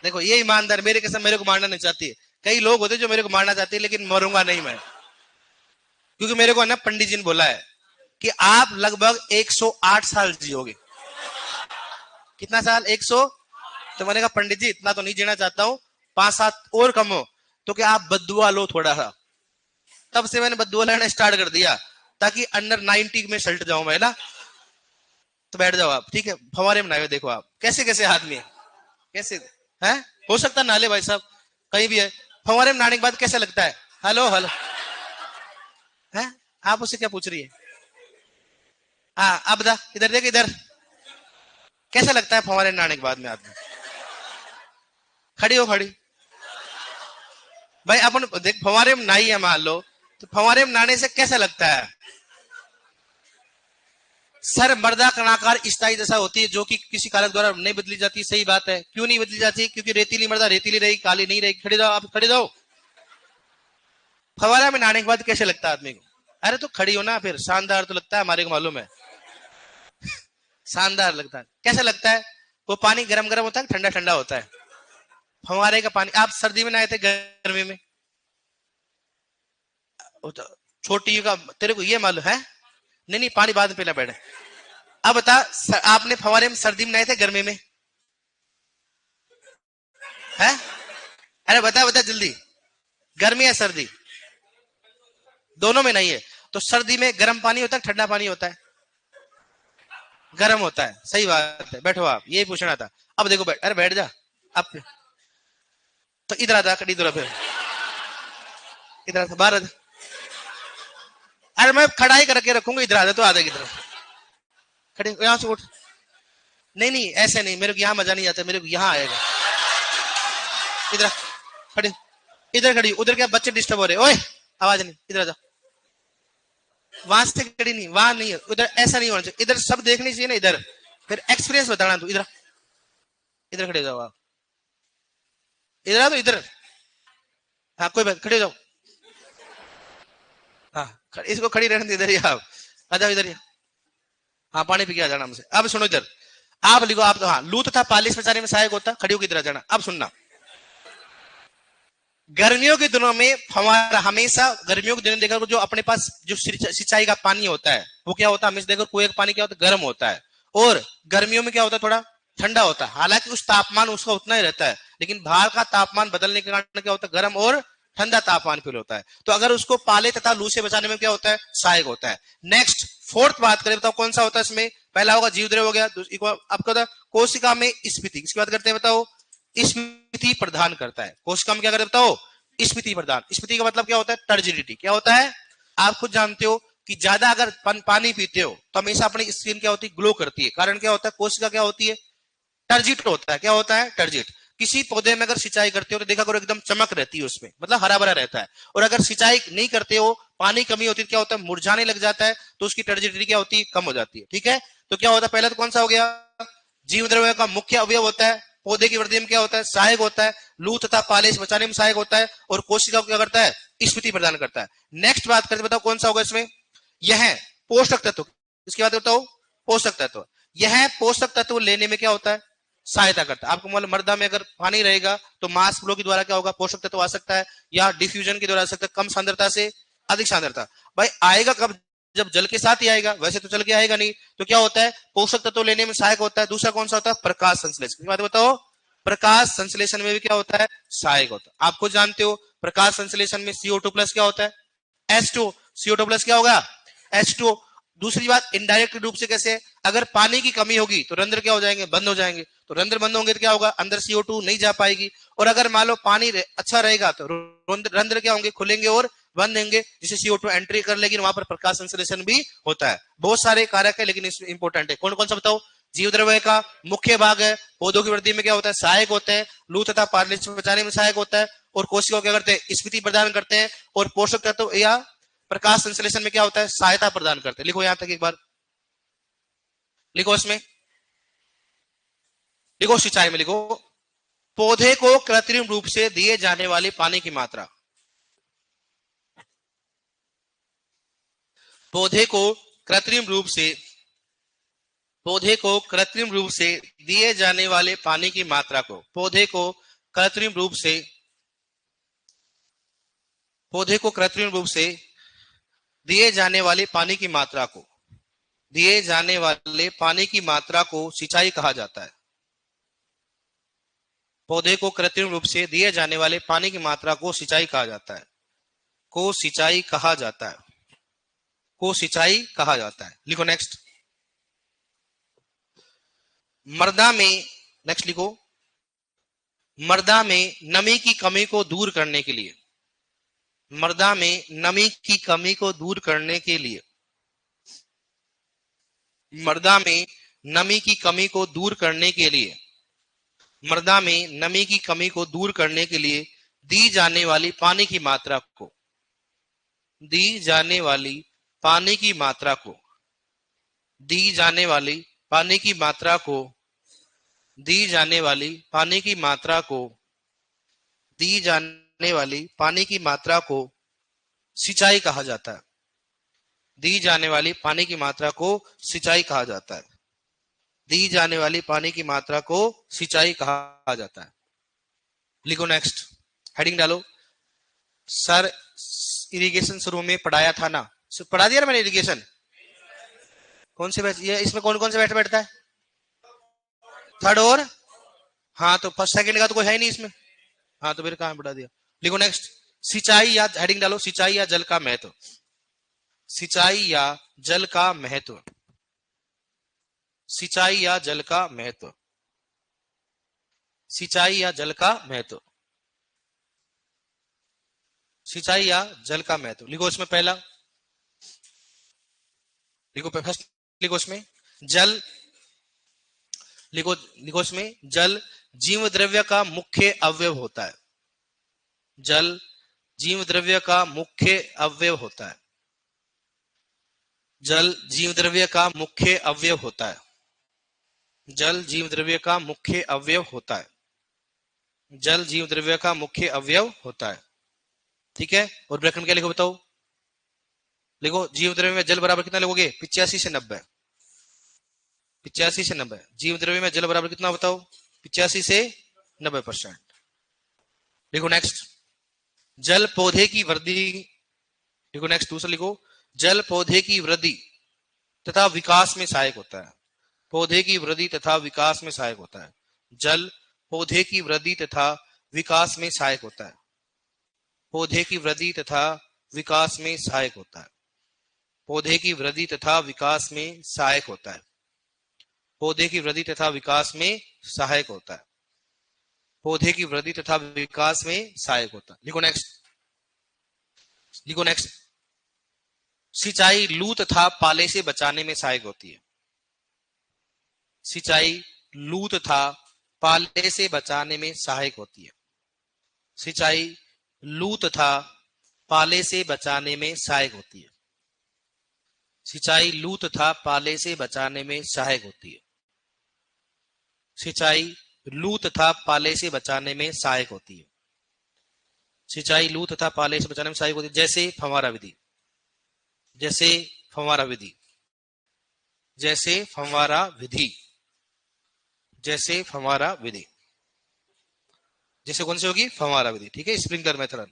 देखो ये ईमानदार, मेरी कसम मेरे को मारना नहीं चाहती है। कई लोग होते जो मेरे को मारना चाहते हैं लेकिन मरूंगा नहीं मैं, क्योंकि मेरे को ना पंडित जी ने बोला है कि आप लगभग 108 साल जियोगे। कितना साल 100, तो मैंने कहा पंडित जी इतना तो नहीं जीना चाहता हूँ, 5-7 और कम हो, तो क्या आप बदुआ लो थोड़ा सा। तब से मैंने बदुआ लेना स्टार्ट कर दिया ताकि अंडर 90 में सल्ट जाऊं मैं ना। तो बैठ जाओ आप, ठीक है, फवारे में नहाए, देखो आप कैसे कैसे आदमी है, कैसे है, हो सकता नाले भाई साहब कहीं भी है, फवारे में नहाने के बाद कैसा लगता है, हेलो हेलो है, आप उससे क्या पूछ रही है। हाँ अब बता, इधर देख इधर, कैसा लगता है फवारे में नहाने के बाद में आदमी, खड़ी हो खड़ी, भाई अपन देख फवारे में नहाई है मान लो, तो फवारे में नहाने से कैसा लगता है, सर मर्दा कणाकार स्थायी दशा होती है जो कि किसी कारक द्वारा नहीं बदली जाती। सही बात है। क्यों नहीं बदली जाती? क्योंकि रेतीली मर्दा रेतीली रहेगी, काली नहीं रहेगी। खड़े जाओ, आप खड़े जाओ। फवारा में नहाने के बाद कैसे लगता है आदमी को? अरे तो खड़ी हो ना, फिर शानदार तो लगता है, हमारे को मालूम है शानदार लगता है। कैसे लगता है? वो पानी गरम गरम होता है, ठंडा ठंडा होता है। फवारे का पानी। आप सर्दी में नहाए थे, गर्मी में? छोटी का तेरे को ये मालूम है? नहीं नहीं, पानी बाद में पीना बैठे। अब बता, आपने फवारे में सर्दी में नहाए थे, गर्मी में? है? अरे बता बता जल्दी, गर्मी या सर्दी? दोनों में नहीं है। तो सर्दी में गर्म पानी होता है, ठंडा पानी होता है? गर्म होता है। सही बात है। बैठो आप, यही पूछना था। अब देखो अरे बैठ जा। अब तो इधर आ जा, इधर फिर इधर बाहर। अरे मैं खड़ा ही करके रखूंगा, इधर आ जा। तो आ जाएगी इधर, खड़े यहां से उठ। नहीं नहीं ऐसे नहीं, मेरे को यहाँ मजा नहीं आता, मेरे को यहाँ आएगा। इधर खड़ी, इधर खड़ी। उधर क्या बच्चे डिस्टर्ब हो रहे? ओए आवाज नहीं, इधर आ जा। वहां से खड़ी नहीं, वहां नहीं है, उधर ऐसा नहीं होना चाहिए। इधर सब देखनी चाहिए ना, इधर फिर एक्सपीरियंस बताना तू। इधर इधर खड़े जाओ आप, इधर आ तो इधर। हाँ कोई बात, खड़े जाओ। हाँ इसको खड़ी रहने दे, इधर ही आप आ जाओ, इधर ही। हाँ पानी पी के आ जाना हमसे। अब सुनो इधर, आप लिखो। आप तो हाँ, लू तथा पालिश बचाने में सहायक होता। खड़ी होकर इधर आ जाना। अब सुनना, गर्मियों के दिनों में फवारा हमेशा, गर्मियों के दिनों देखा जो अपने पास जो सिंचाई का पानी होता है वो क्या होता है? हमेशा देखो कुएं का पानी क्या होता है? गर्म होता है। और गर्मियों में क्या होता है? थोड़ा ठंडा होता है। हालांकि उस तापमान उसका उतना ही रहता है, लेकिन बाहर का तापमान बदलने के कारण क्या होता है? गर्म और ठंडा तापमान फील होता है। तो अगर उसको पाले तथा लू से बचाने में क्या होता है? सहायक होता है। नेक्स्ट फोर्थ बात करें, बताओ कौन सा होता है इसमें? पहला होगा जीवद्रव्य हो गया। आपको होता है कोशिका में स्फीति। किसकी बात करते हैं बताओ? स्फीति प्रदान करता है। कोशिका में क्या करते बताओ? स्फीति प्रदान। स्फीति का मतलब क्या होता है? टर्जिडिटी। क्या होता है? आप खुद जानते हो कि ज्यादा अगर पानी पीते हो तो हमेशा अपनी स्किन क्या होती है? ग्लो करती है। कारण क्या होता है? कोशिका क्या होती है? टर्जिट होता है। क्या होता है? टर्जिट। किसी पौधे में अगर सिंचाई करते हो तो देखा करो एकदम चमक रहती है उसमें, मतलब हरा भरा रहता है। और अगर सिंचाई नहीं करते हो, पानी कमी होती है, क्या होता है? मुरझाने लग जाता है, तो उसकी टर्जिडिटी क्या होती है? कम हो जाती है। ठीक है, तो क्या होता है? पहला तो कौन सा हो गया? जीव द्रव्य का मुख्य अवयव होता है, पौधे की वृद्धि में क्या होता है? सहायक होता है। लू तथा पालिश बचाने में सहायक होता है। और कोशिका को क्या करता है? स्फीति प्रदान करता है। नेक्स्ट बात करते बताओ कौन सा होगा इसमें? यह पोषक तत्व। इसकी बात बताओ, पोषक तत्व। यह पोषक तत्व लेने में क्या होता है? सहायता करता है। आपको मालूम, मर्दा में अगर पानी रहेगा तो मास फ्लो के द्वारा क्या होगा? पोषक तत्व आ सकता है, या डिफ्यूजन के द्वारा आ सकता है, कम सांद्रता से अधिक सांद्रता। भाई आएगा कब? जब जल के साथ ही आएगा, वैसे तो चल के आएगा नहीं। तो क्या होता है? पोषक तत्व लेने में सहायक होता है। दूसरा कौन सा होता है? प्रकाश संश्लेषण। बात बताओ, प्रकाश संश्लेषण में भी क्या होता है? सहायक होता है। आपको जानते हो प्रकाश संश्लेषण में CO2 प्लस क्या होता है? H2। CO2 प्लस क्या होगा? H2। दूसरी बात, इनडायरेक्ट रूप से कैसे? अगर पानी की कमी होगी तो रंध्र क्या हो जाएंगे? बंद हो जाएंगे। तो रंध्र बंद होंगे तो क्या होगा? अंदर CO2 नहीं जा पाएगी। और अगर मान लो पानी अच्छा रहेगा तो रंध्र क्या होंगे? खुलेंगे और बंद होंगे, जिसे CO2 एंट्री कर लेगी। वहां पर प्रकाश संश्लेषण भी होता है। बहुत सारे कारक है, लेकिन इसमें इंपॉर्टेंट है। कौन कौन सा बताओ? जीव द्रव्य का मुख्य भाग है, पौधों की वृद्धि में क्या होता है? सहायक होते हैं। लू तथा पालिश बचाने में सहायक होता है। और कोशिका क्या करते हैं? स्फीति प्रदान करते हैं। और पोषक तत्व या प्रकाश संश्लेषण में क्या होता है? सहायता प्रदान करते हैं। लिखो यहां तक एक बार, लिखो इसमें, लिखो सिंचाई में, लिखो पौधे को कृत्रिम रूप से दिए जाने वाले पानी की मात्रा। पौधे को कृत्रिम रूप से, पौधे को कृत्रिम रूप से दिए जाने वाले पानी की मात्रा को, पौधे को कृत्रिम रूप से, पौधे को कृत्रिम रूप से दिए जाने वाले पानी की मात्रा को, दिए जाने वाले पानी की मात्रा को सिंचाई कहा जाता है। पौधे को कृत्रिम रूप से दिए जाने वाले पानी की मात्रा को सिंचाई कहा जाता है। को सिंचाई कहा जाता है। को सिंचाई कहा जाता है। लिखो नेक्स्ट, मृदा में, नेक्स्ट लिखो, मृदा में नमी की कमी को दूर करने के लिए, मृदा में नमी की कमी को दूर करने के लिए, मृदा में नमी की कमी को दूर करने के लिए, मृदा में नमी की कमी को दूर करने के लिए दी जाने वाली पानी की मात्रा को, दी जाने वाली पानी की मात्रा को, दी जाने वाली पानी की मात्रा को दी जाने वाली पानी की मात्रा को दी जाने वाली पानी की मात्रा को सिंचाई कहा जाता है। दी जाने वाली पानी की मात्रा को सिंचाई कहा जाता है। दी जाने वाली पानी की मात्रा को सिंचाई कहा जाता है। लिखो नेक्स्ट, हेडिंग डालो। सर इरिगेशन शुरू में पढ़ाया था ना, पढ़ा दिया ना मैंने इरिगेशन। कौन से बैच ये, इसमें कौन कौन से बैच बैठता है? थर्ड और हाँ, तो फर्स्ट सेकंड का तो कोई है ही नहीं इसमें। हाँ तो फिर कहां बढ़ा दिया। लिखो नेक्स्ट, सिंचाई या, हेडिंग डालो, सिंचाई या जल का महत्व। सिंचाई या जल का महत्व। सिंचाई या जल का महत्व। सिंचाई या जल का महत्व। सिंचाई या जल का महत्व। लिखो इसमें पहला, लिखो फर्स्ट, लिखो इसमें जल, लिखो लिखो इसमें जल जीव द्रव्य का मुख्य अवयव होता है। जल जीव द्रव्य का मुख्य अवयव होता है। जल जीव द्रव्य का मुख्य अवयव होता है। जल जीव द्रव्य का मुख्य अवयव होता है। जल जीव द्रव्य का मुख्य अवयव होता है। ठीक है, और ब्रैकेट में क्या लिखो बताओ? लिखो जीव द्रव्य में जल बराबर कितना लिखोगे? 85 से 90। 85 से 90। जीव द्रव्य में जल बराबर कितना बताओ? 85 से 90%। लिखो नेक्स्ट, जल पौधे की वृद्धि। लिखो नेक्स्ट, दूसरा लिखो, जल पौधे की वृद्धि तथा विकास में सहायक होता है। पौधे की वृद्धि तथा विकास में सहायक होता है। जल पौधे की वृद्धि तथा विकास में सहायक होता है। पौधे की वृद्धि तथा विकास में सहायक होता है। पौधे की वृद्धि तथा विकास में सहायक होता है। पौधे की वृद्धि तथा विकास में सहायक होता है। पौधे की वृद्धि तथा विकास में सहायक होता है। लिखो नेक्स्ट, लिखो नेक्स्ट, सिंचाई लू तथा पाले से बचाने में सहायक होती है। सिंचाई लू तथा पाले से बचाने में सहायक होती है। सिंचाई लू तथा पाले से बचाने में सहायक होती है। सिंचाई लू तथा पाले से बचाने में सहायक होती है। सिंचाई लू तथा पाले से बचाने में सहायक होती है। सिंचाई लू तथा पाले से बचाने में सहायक होती है। जैसे फव्वारा विधि, जैसे फव्वारा विधि, जैसे फव्वारा विधि, जैसे फव्वारा विधि। जैसे कौन सी होगी? फव्वारा विधि। ठीक है, स्प्रिंकलर मेथड।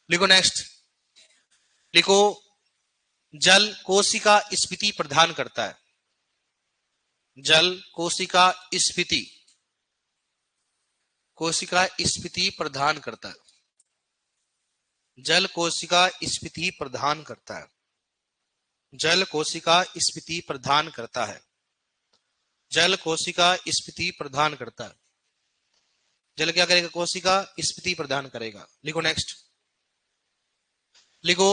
लिखो नेक्स्ट, लिखो जल कोशिका स्फीति प्रदान करता है। जल कोशिका स्फीति, कोशिका स्फीति प्रदान करता है। जल कोशिका स्फीति प्रदान करता है। जल कोशिका स्फीति प्रदान करता है। जल कोशिका स्फीति प्रदान करता है। जल क्या करेगा? कोशिका स्फीति प्रदान करेगा। लिखो नेक्स्ट, लिखो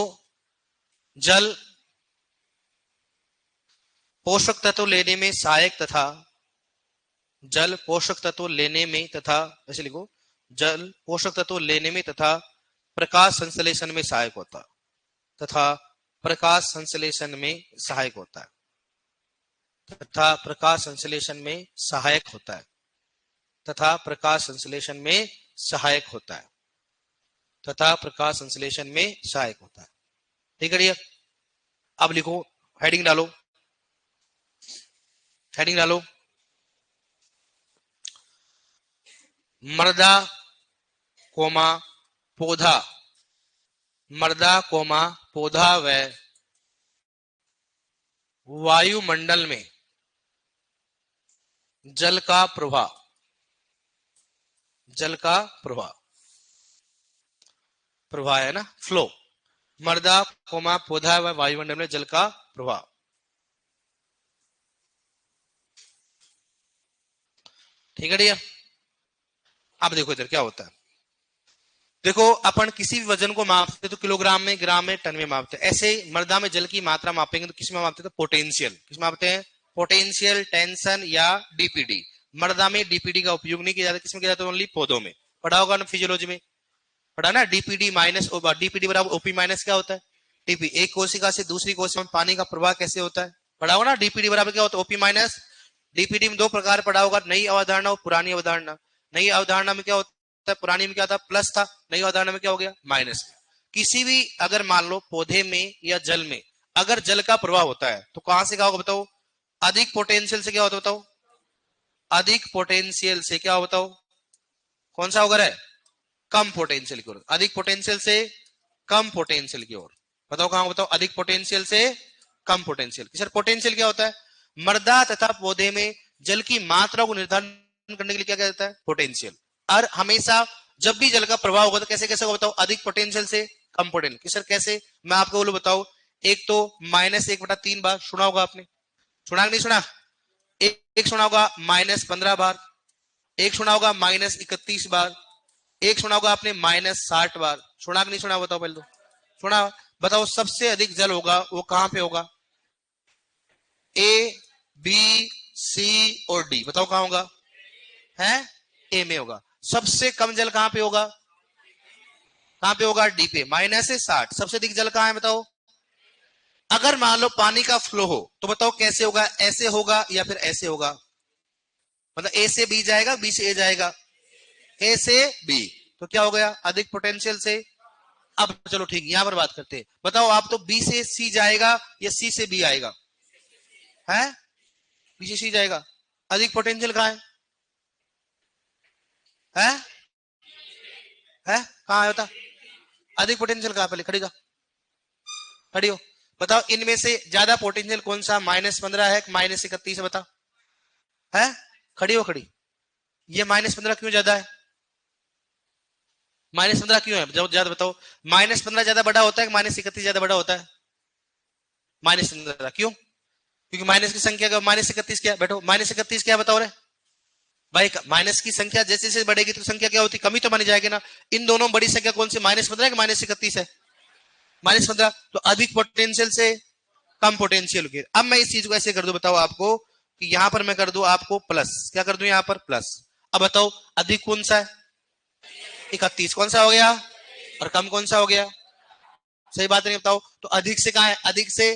जल पोषक तत्व लेने में सहायक तथा, जल पोषक तत्व लेने में तथा, ऐसे लिखो, जल पोषक तत्व लेने में तथा प्रकाश संश्लेषण में सहायक होता है। तथा प्रकाश संश्लेषण में सहायक होता है। तथा प्रकाश संश्लेषण में सहायक होता है। तथा प्रकाश संश्लेषण में सहायक होता है। तथा प्रकाश संश्लेषण में सहायक होता है। ठीक है डियर, अब लिखो, हेडिंग डालो, हेडिंग डालो, मृदा कोमा पौधा, मृदा कोमा पौधा व वायुमंडल में जल का प्रवाह, जल का प्रवाह, प्रवाह है ना, फ्लो। मृदा कोमा पौधा व वायुमंडल में जल का प्रवाह। ठीक है डियर, अब देखो इधर क्या होता है। देखो अपन किसी भी वजन को मापते तो किलोग्राम में, ग्राम में, टन में मापते हैं। ऐसे मृदा में जल की मात्रा मापेंगे तो किस में मापते हैं? तो पोटेंशियल। किस में मापते हैं? पोटेंशियल टेंशन या डीपीडी। मृदा में डीपीडी का उपयोग नहीं किया जाता। किसमें किया जाता है? ओनली पौधों में। पढ़ा होगा ना फिजियोलॉजी में, पढ़ा ना, डीपीडी माइनस डीपीडी बराबर ओपी माइनस क्या होता है? टीपी। एक कोशिका से दूसरी कोशिका में पानी का प्रवाह कैसे होता है? पढ़ा होगा ना, डीपीडी बराबर क्या होता है, ओपी माइनस। डीपीडी में दो प्रकार पढ़ा होगा, नई अवधारणा और पुरानी अवधारणा। नई अवधारणा में क्या होता है, पुरानी में क्या था, प्लस था, नई अवधारणा में क्या हो गया, माइनस। किसी भी अगर मान लो पौधे में या जल में अगर जल का प्रवाह होता है तो कहां से क्या होगा बताओ, अधिक पोटेंशियल से क्या होता है बताओ, अधिक पोटेंशियल से क्या हो बताओ, कौन सा होगा, कम पोटेंशियल की ओर, अधिक पोटेंशियल से कम पोटेंशियल की ओर। बताओ कहां बताओ, अधिक पोटेंशियल से कम पोटेंशियल। सर पोटेंशियल क्या होता है, मृदा तथा पौधे में जल की मात्रा को निर्धारण करने के लिए क्या कहता है, पोटेंशियल। और हमेशा जब भी जल का प्रवाह होगा तो कैसे कैसे होगा बताओ, अधिक पोटेंशियल से कम पोटेंशियल। सर कैसे, मैं आपको बोलूं बताओ, एक तो -1/3 बार सुना होगा आपने, सुना नहीं सुना, एक सुना होगा -15 बार, एक सुना होगा -31 बार, एक सुना होगा आपने -60 बार। सुना कि नहीं सुना बताओ, पहले तो सुना। बताओ सबसे अधिक जल होगा वो कहां पे होगा, ए बी सी और डी, बताओ कहां होगा, है ए में होगा। सबसे कम जल कहां पे होगा, कहां पे होगा, डी पे, -60। सबसे अधिक जल कहां है बताओ। अगर मान लो पानी का फ्लो हो तो बताओ कैसे होगा, ऐसे होगा या फिर ऐसे होगा, मतलब ए से बी जाएगा, बी से ए जाएगा, ए से बी, तो क्या हो गया, अधिक पोटेंशियल से। अब चलो ठीक, यहां पर बात करते हैं, बताओ आप तो बी से सी जाएगा या सी से बी आएगा, है बी से सी जाएगा, अधिक पोटेंशियल कहां है कहां होता, अधिक पोटेंशियल कहां, पहले खड़ी का खड़ी हो, बताओ इनमें से ज्यादा पोटेंशियल कौन सा, -15 है -31 है, बताओ, है खड़ी हो खड़ी, ये -15 क्यों ज्यादा है, -15 क्यों है जब ज्यादा बताओ, -15 ज्यादा बड़ा होता है, -31 ज्यादा बड़ा होता है, -15 क्यों, क्योंकि माइनस की संख्या का -31 क्या, बैठो -31 क्या बताओ रे भाई, माइनस की संख्या जैसे जैसे बढ़ेगी तो संख्या क्या होती, कमी तो मानी जाएगी ना। इन दोनों बड़ी संख्या कौन सी, -15 कि -31 है, -15, तो अधिक पोटेंशियल से कम पोटेंशियल की। अब मैं इस चीज को ऐसे कर दूं बताओ आपको कि यहां पर मैं कर दूं आपको प्लस, क्या कर दूं यहां पर प्लस। अब बताओ अधिक कौन सा है, 31, कौन सा हो गया, और कम कौन सा हो गया, सही बात नहीं बताओ, तो अधिक से कहां है, अधिक से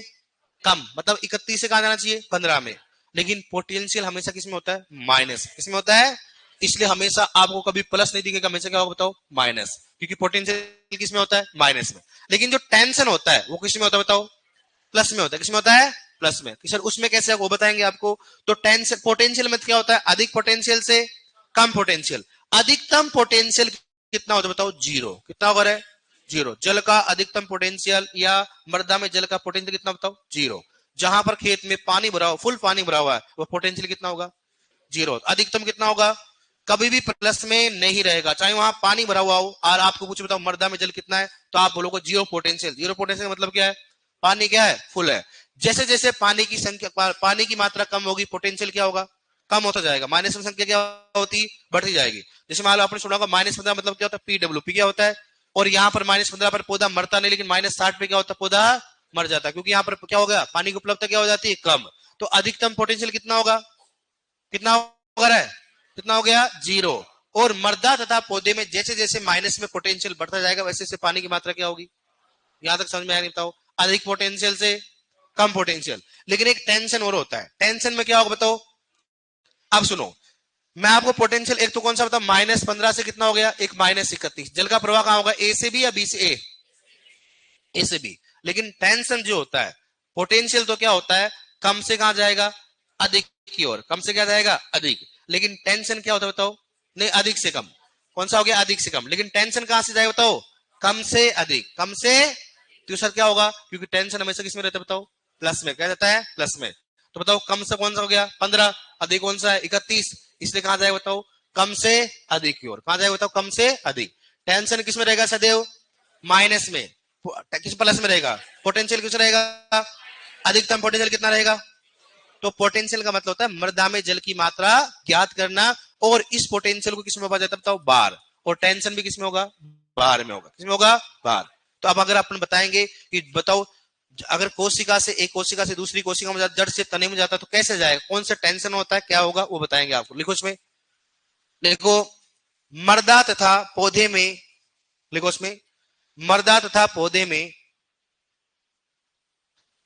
कम, मतलब 31 से कहां जाना चाहिए, 15 में। लेकिन पोटेंशियल हमेशा किसमें होता है, माइनस, किसमें होता है, इसलिए हमेशा आपको कभी प्लस नहीं दिखेगा, हमेशा क्या होगा बताओ, माइनस, क्योंकि पोटेंशियल किसमें होता है, माइनस में। लेकिन जो टेंशन होता है वो किसमें होता है बताओ, प्लस में होता है, किसमें होता है, प्लस में। सर उसमें कैसे वो बताएंगे आपको। तो टेंशन पोटेंशियल में क्या होता है, अधिक पोटेंशियल से कम पोटेंशियल। अधिकतम पोटेंशियल कितना होता है बताओ, 0, कितना होगा, 0। जल का अधिकतम पोटेंशियल या मृदा में जल का पोटेंशियल कितना बताओ, 0। जहां पर खेत में पानी भरा हुआ, फुल पानी भरा हुआ है, वो पोटेंशियल कितना होगा, 0। अधिकतम कितना होगा, कभी भी प्लस में नहीं रहेगा, चाहे वहां पानी भरा हुआ हो। और आपको पूछे बताओ मृदा में जल कितना है, तो आप बोलोगे 0 पोटेंशियल। 0 पोटेंशियल मतलब क्या है, पानी क्या है, फुल है। जैसे जैसे पानी की संख्या, पानी की मात्रा कम होगी, पोटेंशियल क्या होगा, कम होता जाएगा, माइनस में संख्या क्या होती, बढ़ती जाएगी। जैसे मान लो आपने सुना होगा -15 मतलब क्या होता है, पीडब्ल्यूपी क्या होता है, और यहाँ पर -15 पर पौधा मरता नहीं, लेकिन -60 पे क्या होता है, पौधा मर जाता है, क्योंकि यहाँ पर क्या हो गया, पानी की उपलब्धता क्या हो जाती है, कम। तो अधिकतम पोटेंशियल कितना होगा, कितना होगा, कितना हो गया, 0। और मृदा तथा पौधे में जैसे जैसे माइनस में पोटेंशियल बढ़ता जाएगा वैसे वैसे पानी की मात्रा क्या होगी, यहां तक समझ में आया नहीं बताओ, अधिक पोटेंशियल से कम पोटेंशियल। लेकिन एक टेंशन और होता है, टेंशन में क्या होगा बताओ, अब सुनो, मैं आपको पोटेंशियल एक तो कौन सा बताओ, -15 से कितना हो गया, एक -31। जल का प्रवाह कहां होगा, ए से बी या बी से ए, ए से बी। लेकिन टेंशन जो होता है, पोटेंशियल तो क्या होता है, कम से कहां जाएगा, अधिक की ओर, कम से क्या जाएगा, अधिक। लेकिन टेंशन क्या होता है बताओ, नहीं अधिक से कम, कौन सा हो गया, अधिक से कम। लेकिन टेंशन कहां से जाएगा बताओ, कम से अधिक, कम से, तो सर क्या होगा, क्योंकि टेंशन हमेशा किसमें रहता है बताओ, प्लस में, क्या रहता है, प्लस में। तो बताओ कम से कौन सा हो गया, 15, अधिक कौन सा है, 31, इसलिए कहां जाएगा बताओ, कम से अधिक की ओर, कहां जाएगा बताओ, कम से अधिक। टेंशन किसमें रहेगा सदैव, माइनस में, किस प्लस में रहेगा, पोटेंशियल किस रहेगा, अधिकतम पोटेंशियल कितना रहेगा। तो पोटेंशियल का मतलब होता है मृदा में जल की मात्रा ज्ञात करना, और इस पोटेंशियल को किसमें पाया जाता है बताओ, बार। और टेंशन भी किसमें होगा, बार में होगा, किसमें होगा, बार। तो अब अगर अपन बताएंगे कि बताओ अगर कोशिका से, एक कोशिका से दूसरी कोशिका में जड़ से तने में जाता है तो कैसे जाएगा, कौन सा टेंशन होता है, क्या होगा, वो बताएंगे आपको। लिखो इसमें, देखो मृदा तथा पौधे में, लिखो इसमें, मृदा तथा पौधे में,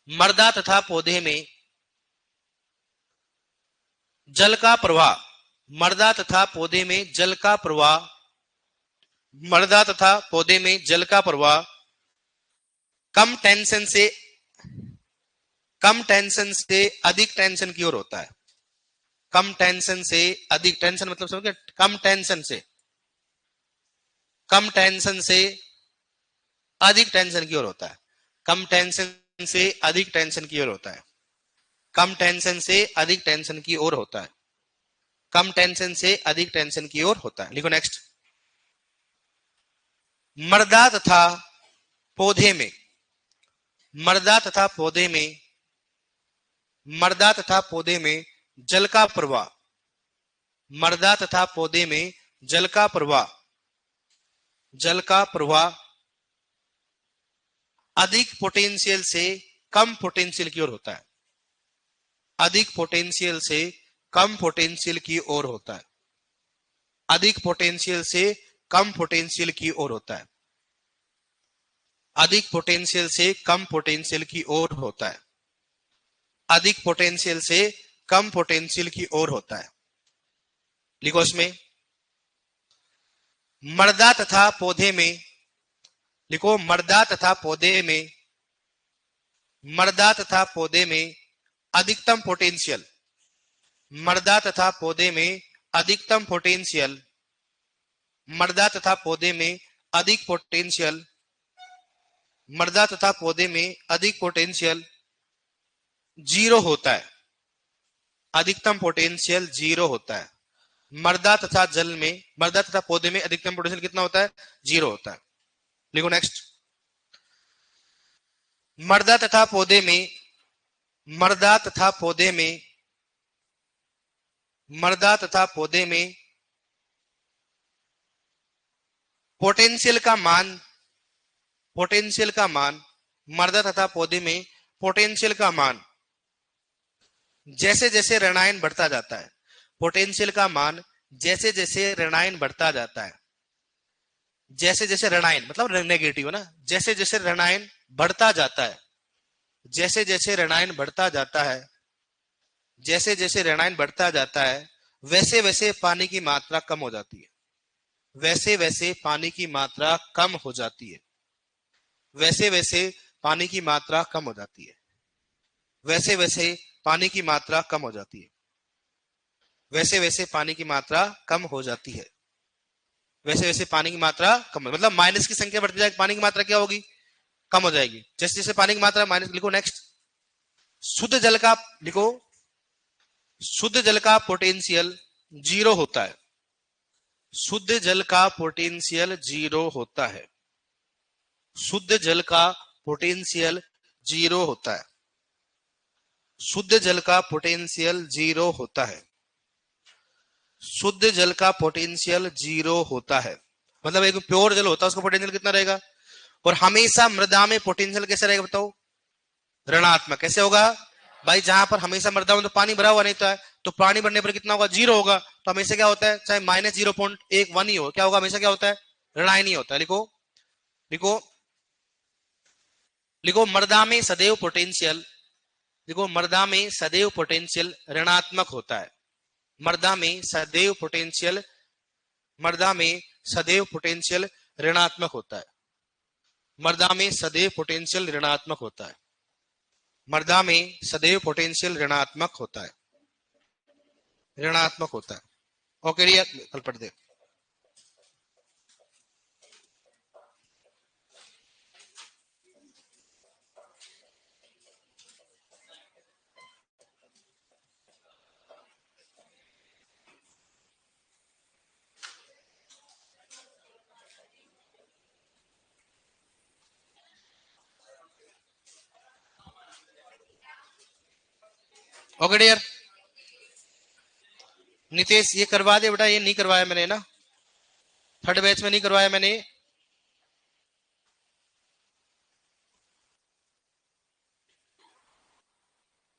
मृदा तथा पौधे में जल का प्रवाह, मृदा तथा पौधे में जल का प्रवाह, मृदा तथा पौधे में जल का प्रवाह कम टेंशन से अधिक टेंशन की ओर होता है। कम टेंशन से अधिक, टेंशन मतलब समझ गए, कम टेंशन से अधिक टेंशन की ओर होता है। कम टेंशन से अधिक टेंशन की ओर होता है। कम टेंशन से अधिक टेंशन की ओर होता है। कम टेंशन से अधिक टेंशन की ओर होता है। लिखो नेक्स्ट। मृदा तथा पौधे में, मृदा तथा पौधे में, मृदा तथा पौधे में जल का प्रवाह, मृदा तथा पौधे में जल का प्रवाह, जल का प्रवाह अधिक पोटेंशियल से कम पोटेंशियल की ओर होता है। अधिक पोटेंशियल से कम पोटेंशियल की ओर होता है। अधिक पोटेंशियल से कम पोटेंशियल की ओर होता है। अधिक पोटेंशियल से कम पोटेंशियल की ओर होता है। अधिक पोटेंशियल से कम पोटेंशियल की ओर होता है। लिखो इसमें, मृदा तथा पौधे में, लिखो मृदा तथा पौधे में, मृदा तथा पौधे में अधिकतम पोटेंशियल, मृदा तथा पौधे में अधिकतम पोटेंशियल, मृदा तथा पौधे में अधिक पोटेंशियल, मृदा तथा पौधे में अधिक पोटेंशियल जीरो होता है। अधिकतम पोटेंशियल जीरो होता है। मृदा तथा जल में, मृदा तथा पौधे में अधिकतम पोटेंशियल कितना होता है? जीरो होता है। लिखो नेक्स्ट। मृदा तथा पौधे में, मृदा तथा पौधे में, मृदा तथा पौधे में पोटेंशियल का मान, पोटेंशियल का मान, मृदा तथा पौधे में पोटेंशियल का मान जैसे जैसे ऋणायन बढ़ता जाता है, पोटेंशियल का मान जैसे जैसे ऋणायन बढ़ता जाता है, जैसे जैसे ऋणायन मतलब नेगेटिव है ना, जैसे जैसे ऋणायन बढ़ता जाता है, जैसे जैसे ऋणायन बढ़ता जाता है, जैसे जैसे ऋणायन बढ़ता जाता है, वैसे वैसे पानी की मात्रा कम हो जाती है। वैसे वैसे पानी की मात्रा कम हो जाती है। वैसे वैसे पानी की मात्रा कम हो जाती है। वैसे वैसे पानी की मात्रा कम हो जाती है। वैसे वैसे पानी की मात्रा कम हो जाती है। वैसे वैसे पानी की मात्रा कम, मतलब माइनस की संख्या बढ़ती जाएगी, पानी की मात्रा क्या होगी? कम हो जाएगी। जैसे जैसे पानी की मात्रा माइनस। लिखो नेक्स्ट। शुद्ध जल का, लिखो शुद्ध जल का पोटेंशियल जीरो होता है। शुद्ध जल का पोटेंशियल जीरो होता है। शुद्ध जल का पोटेंशियल जीरो होता है। शुद्ध जल का पोटेंशियल जीरो होता है। शुद्ध जल का पोटेंशियल जीरो होता है, मतलब एक प्योर जल होता है उसका पोटेंशियल कितना रहेगा? और हमेशा मृदा में पोटेंशियल कैसे रहेगा बताओ? ऋणात्मक। कैसे होगा भाई? जहां पर हमेशा मृदा में तो पानी भरा हुआ नहीं था, तो पानी भरने पर कितना होगा? जीरो होगा। तो हमेशा क्या होता है? चाहे माइनस 0.1 ही हो, क्या होगा? हमेशा क्या होता है? ऋणायन ही होता है। लिखो, लिखो, लिखो मृदा में सदैव पोटेंशियल, देखो मृदा में सदैव पोटेंशियल ऋणात्मक होता है। मृदा में सदैव पोटेंशियल, मृदा में सदैव पोटेंशियल ऋणात्मक होता है। मृदा में सदैव पोटेंशियल ऋणात्मक होता है। मृदा में सदैव पोटेंशियल ऋणात्मक होता है। ऋणात्मक होता है। ओके रिया, कल पढ़ दे। Okay dear. नितेश ये करवा दे बेटा, ये नहीं करवाया मैंने ना, थर्ड बैच में नहीं करवाया मैंने।